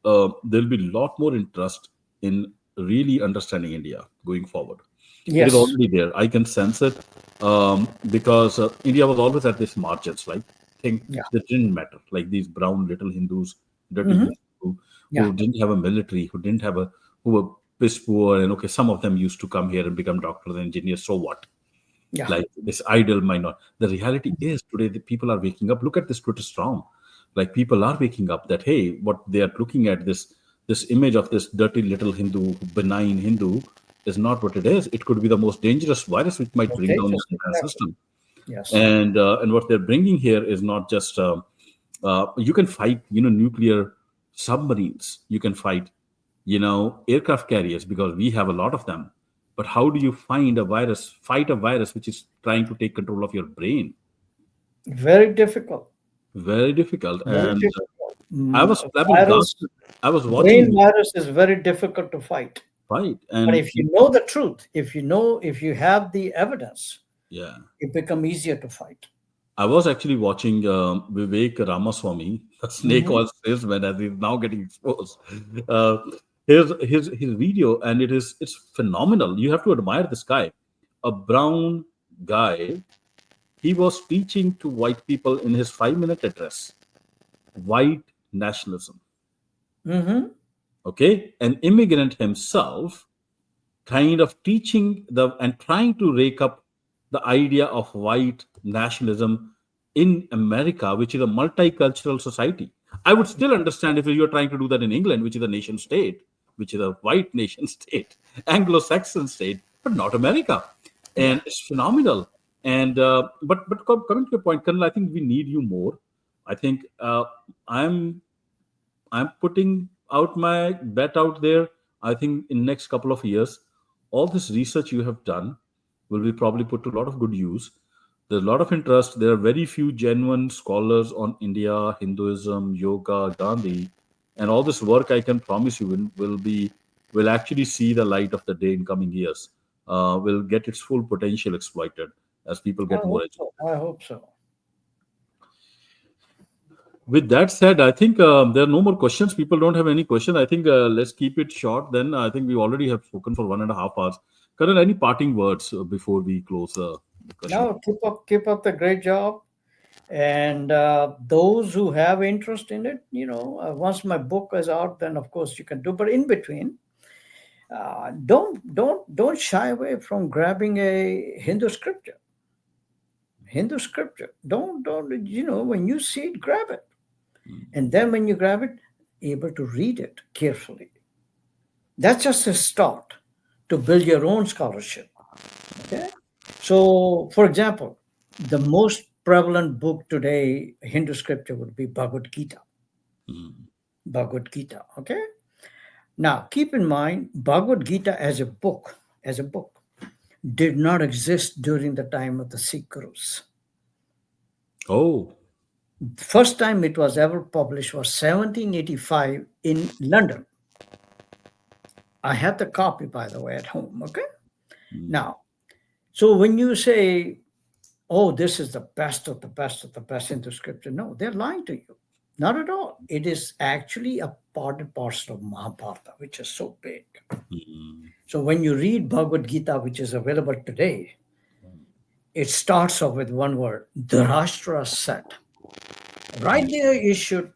B: there'll be a lot more interest in really understanding India going forward. It is
A: Yes.
B: already there. I can sense it, because India was always at this margins, like thing
A: Yeah.
B: that didn't matter, like these brown little Hindus, dirty
A: Hmm.
B: Hindus
A: Yeah.
B: who didn't have a military, who were piss poor, and okay, some of them used to come here and become doctors and engineers. So what?
A: Yeah.
B: Like this idol might not. The reality is today the people are waking up. Look at this Twitter storm. Like people are waking up that hey, what they are looking at, this image of this dirty little Hindu, benign Hindu, is not what it is. It could be the most dangerous virus which might
A: Most
B: bring down
A: dangerous.
B: the entire
A: Exactly.
B: system.
A: Yes.
B: And what they're bringing here is not just you can fight nuclear submarines, you can fight aircraft carriers because we have a lot of them. But how do you fight a virus which is trying to take control of your brain?
A: Very difficult.
B: Very difficult.
A: Very
B: And
A: difficult.
B: I was
A: Virus,
B: flabbergasted. I was
A: brain
B: watching
A: virus is very difficult to fight.
B: fight
A: But
B: and
A: if you know the truth, if you have the evidence,
B: yeah.
A: it become easier to fight.
B: I was actually watching Vivek Ramaswamy, the snake
A: Hmm.
B: oil salesman, as he's now getting exposed. Uh, his video, and it's phenomenal. You have to admire this guy, a brown guy. He was teaching to white people in his 5 minute address, white nationalism.
A: Hmm.
B: Okay, an immigrant himself, kind of teaching the and trying to rake up the idea of white nationalism in America, which is a multicultural society. I would still understand if you're trying to do that in England, which is a nation state, which is a white nation state, Anglo-Saxon state, but not America.
A: Yeah.
B: And it's phenomenal. And but coming to your point, Colonel, I think we need you more. I think I'm I'm putting out my bet out there. I think in next couple of years, all this research you have done will be probably put to a lot of good use. There's a lot of interest. There are very few genuine scholars on India, Hinduism, yoga, Gandhi, and all this work. I can promise you will actually see the light of the day in coming years. Will get its full potential exploited as people
A: I
B: get more
A: hope
B: educated.
A: so. I hope so.
B: With that said, I think there are no more questions. People don't have any questions. I think let's keep it short. Then I think we already have spoken for 1.5 hours. Karan, any parting words before we close the question?
A: No, keep up the great job. And those who have interest in it, once my book is out, then of course you can do. But in between, don't shy away from grabbing a Hindu scripture. Hindu scripture. Don't when you see it, grab it. And then when you grab it, able to read it carefully. That's just a start to build your own scholarship. Okay. So, for example, the most prevalent book today, Hindu scripture, would be Bhagavad Gita.
B: Mm,
A: Bhagavad Gita. Okay. Now, keep in mind, Bhagavad Gita as a book, did not exist during the time of the Sikh Gurus.
B: oh,
A: First time it was ever published was 1785 in London. I have the copy, by the way, at home. Okay.
B: mm,
A: Now, so when you say, oh, this is the best of the best of the best into scripture, no, they're lying to you. Not at all. It is actually a part and parcel of Mahabharata, which is so big.
B: mm,
A: So when you read Bhagavad Gita, which is available today, it starts off with one word, Dharashtra Sat. Right there, you should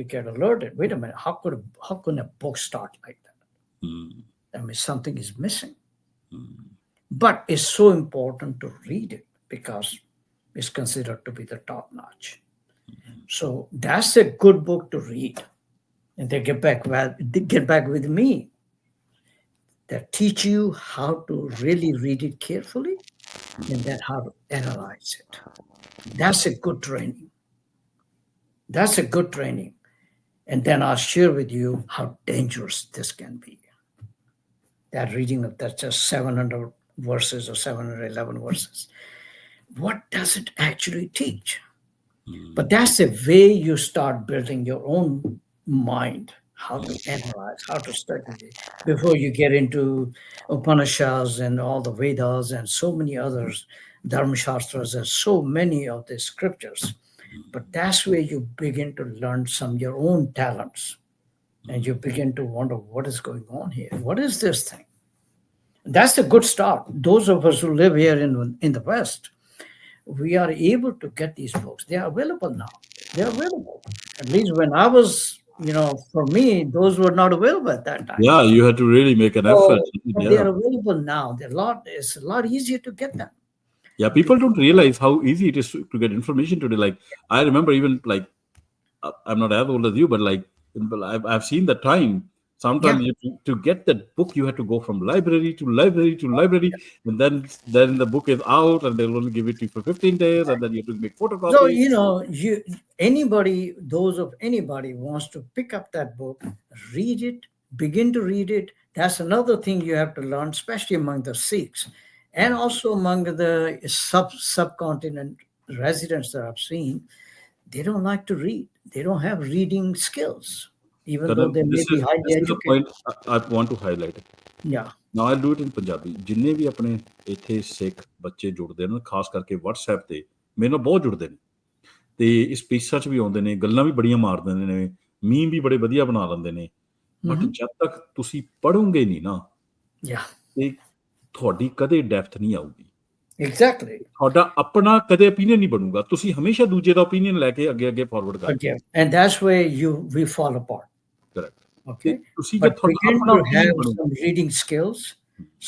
A: get alerted. Wait a minute, how can a book start like that? That means something is missing. But it's so important to read it because it's considered to be the top notch. So that's a good book to read. And they get back with me. That teach you how to really read it carefully and then how to analyze it. That's a good training. That's a good training. And then I'll share with you how dangerous this can be. That reading of that's just 700 verses or 711 verses. What does it actually teach? But that's the way you start building your own mind, how to analyze, how to study it before you get into Upanishads and all the Vedas and so many others, Dharma Shastras and so many of the scriptures. But that's where you begin to learn some your own talents. And you begin to wonder what is going on here. What is this thing? That's a good start. Those of us who live here in the West, we are able to get these books. They are available now. They're available. At least when I was, for me, those were not available at that time.
B: Yeah, you had to really make an effort.
A: But they are available now. It's a lot easier to get them.
B: Yeah, people don't realize how easy it is to get information today. Like, I remember even like, I'm not as old as you, but like, I've seen the time. Sometimes to get that book, you have to go from library to library to library, and then the book is out, and they'll only give it to you for 15 days, and then you have to make photocopies.
A: So anybody wants to pick up that book, read it, begin to read it. That's another thing you have to learn, especially among the Sikhs, and also among the subcontinent residents that I've seen. They don't like to read. They don't have reading skills. Even though they may be highly educated.
B: This is the point I want to highlight.
A: Yeah.
B: Now I'll do it in Punjabi. ਜਿੰਨੇ ਵੀ ਆਪਣੇ ਇੱਥੇ ਸਿੱਖ ਬੱਚੇ ਜੁੜਦੇ ਨੇ ਖਾਸ ਕਰਕੇ WhatsApp ਤੇ ਮੇਰੇ ਨਾਲ ਬਹੁਤ ਜੁੜਦੇ ਨੇ ਤੇ ਇਸ ਪੀਸਾਂ 'ਚ ਵੀ ਆਉਂਦੇ ਨੇ ਗੱਲਾਂ ਵੀ ਬੜੀਆਂ ਮਾਰਦੇ ਨੇ ਮੀਮ ਵੀ ਬੜੇ ਵਧੀਆ ਬਣਾ ਲੈਂਦੇ ਨੇ ਬਟ ਜਦ ਤੱਕ ਤੁਸੀਂ ਪੜੋਗੇ ਨਹੀਂ ਨਾ ਤੇ ਤੁਹਾਡੀ ਕਦੇ ਡੈਪਥ ਨਹੀਂ ਆਊਗੀ
A: Exactly.
B: ਤੁਹਾਡਾ ਆਪਣਾ ਕਦੇ opinion ਨਹੀਂ ਬਣੂਗਾ ਤੁਸੀਂ ਹਮੇਸ਼ਾ ਦੂਜੇ ਦਾ opinion ਲੈ ਕੇ ਅੱਗੇ ਫਾਰਵਰਡ ਕਰਦੇ
A: And that's where we fall apart.
B: Correct.
A: Okay. But begin to have some reading skills,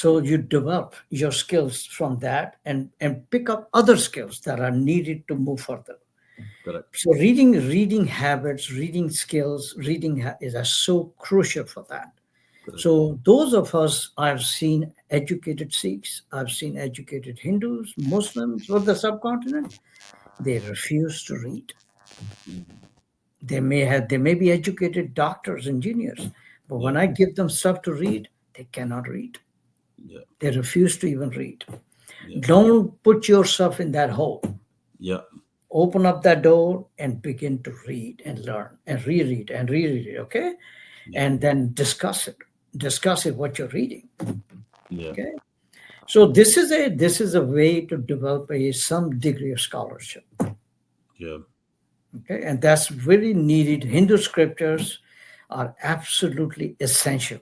A: so you develop your skills from that and pick up other skills that are needed to move further.
B: Correct.
A: So reading habits, reading skills, is so crucial for that. Correct. So those of us, I've seen educated Sikhs, I've seen educated Hindus, Muslims of the subcontinent, they refuse to read. They may be educated doctors, engineers, but when I give them stuff to read, they cannot read.
B: Yeah.
A: They refuse to even read. Yeah. Don't put yourself in that hole.
B: Yeah.
A: Open up that door and begin to read and learn and reread it, okay? Yeah. And then discuss it what you're reading. Yeah. Okay. So this is a way to develop some degree of scholarship.
B: Yeah.
A: Okay, and that's really needed. Hindu scriptures are absolutely essential.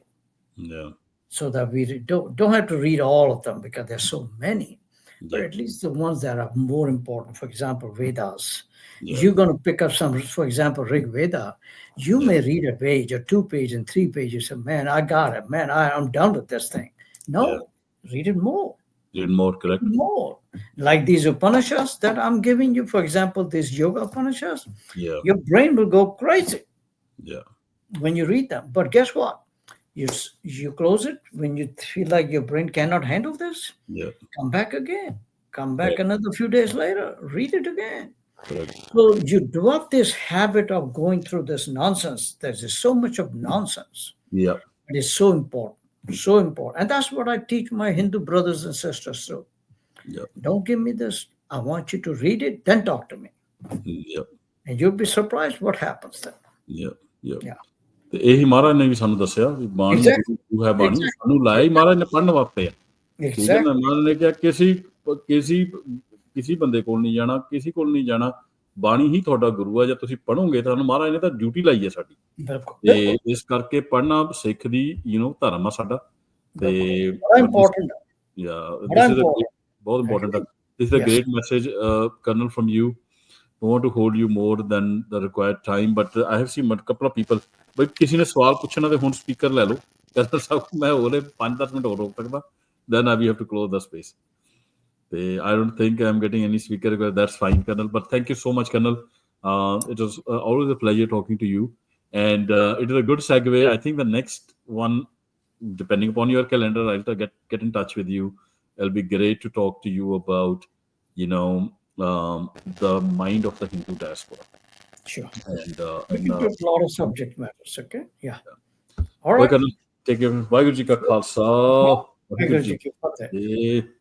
B: Yeah.
A: So that we don't have to read all of them because there's so many, but at least the ones that are more important. For example, Vedas. Yeah. You're going to pick up some, for example, Rig Veda. You may read a page or 2 pages and 3 pages. And man, I got it. Man, I'm done with this thing. No, read it more.
B: Read more, correct?
A: More. Like these Upanishads that I'm giving you, for example, these yoga Upanishads, your brain will go crazy when you read them. But guess what? You close it when you feel like your brain cannot handle this. Come back again. Come back another few days later. Read it again. Correct. So you develop this habit of going through this nonsense. There's so much of nonsense.
B: Yeah.
A: It is so important. So important. And that's what I teach my Hindu brothers and sisters too. Don't give me this. I want you to read it, then talk to me. And you'll be surprised what happens then.
B: ਤੇ ਇਹੀ ਮਹਾਰਾਜ ਨੇ ਵੀ ਸਾਨੂੰ ਦੱਸਿਆ ਵੀ ਬਾਣੀ ਹੈ ਬਾਣੀ ਸਾਨੂੰ ਲਾਇਆ ਹੀ ਮਹਾਰਾਜ ਨੇ ਪੜ੍ਹਨ ਵਾਸਤੇ ਆ ਮਹਾਰਾਜ ਨੇ ਕਿਹਾ ਕਿਸੇ ਬੰਦੇ ਕੋਲ ਨਹੀਂ ਜਾਣਾ ਕਿਸੇ ਕੋਲ ਨਹੀਂ ਜਾਣਾ ਬਾਣੀ ਹੀ ਤੁਹਾਡਾ ਗੁਰੂ ਆ ਜੇ ਤੁਸੀਂ ਪੜੋਗੇ ਤੁਹਾਨੂੰ ਮਹਾਰਾਜ ਨੇ ਤਾਂ ਡਿਊਟੀ ਲਾਈ ਹੈ ਸਾਡੀ ਤੇ ਇਸ ਕਰਕੇ ਪੜ੍ਹਨਾ ਸਿੱਖ ਦੀ ਧਰਮ ਆ ਸਾਡਾ ਤੇ ਬਹੁਤ important This is a
A: Yes.
B: great message, Colonel, from you. I want to hold you more than the required time, but I have seen a couple of people. भाई किसी ने सवाल पूछना तो हुन स्पीकर ले लो कर्नल साहब मैं होरे 5-10 मिनट और रोक सकदा then we have to close the space. I don't think I'm getting any speaker request. That's fine, Colonel. But thank you so much, Colonel. It was always a pleasure talking to you, and it is a good segue. I think the next one, depending upon your calendar, I'll get in touch with you. It'll be great to talk to you about, the mind of the Hindu diaspora.
A: Sure.
B: And
A: We can do a lot of subject matters. Okay. Yeah. All
B: Well,
A: right.
B: Colonel, take care. Waheguru Ji Ka Khalsa,
A: Well,
B: Waheguru Ji
A: Thank you for that.
B: Ki Fateh.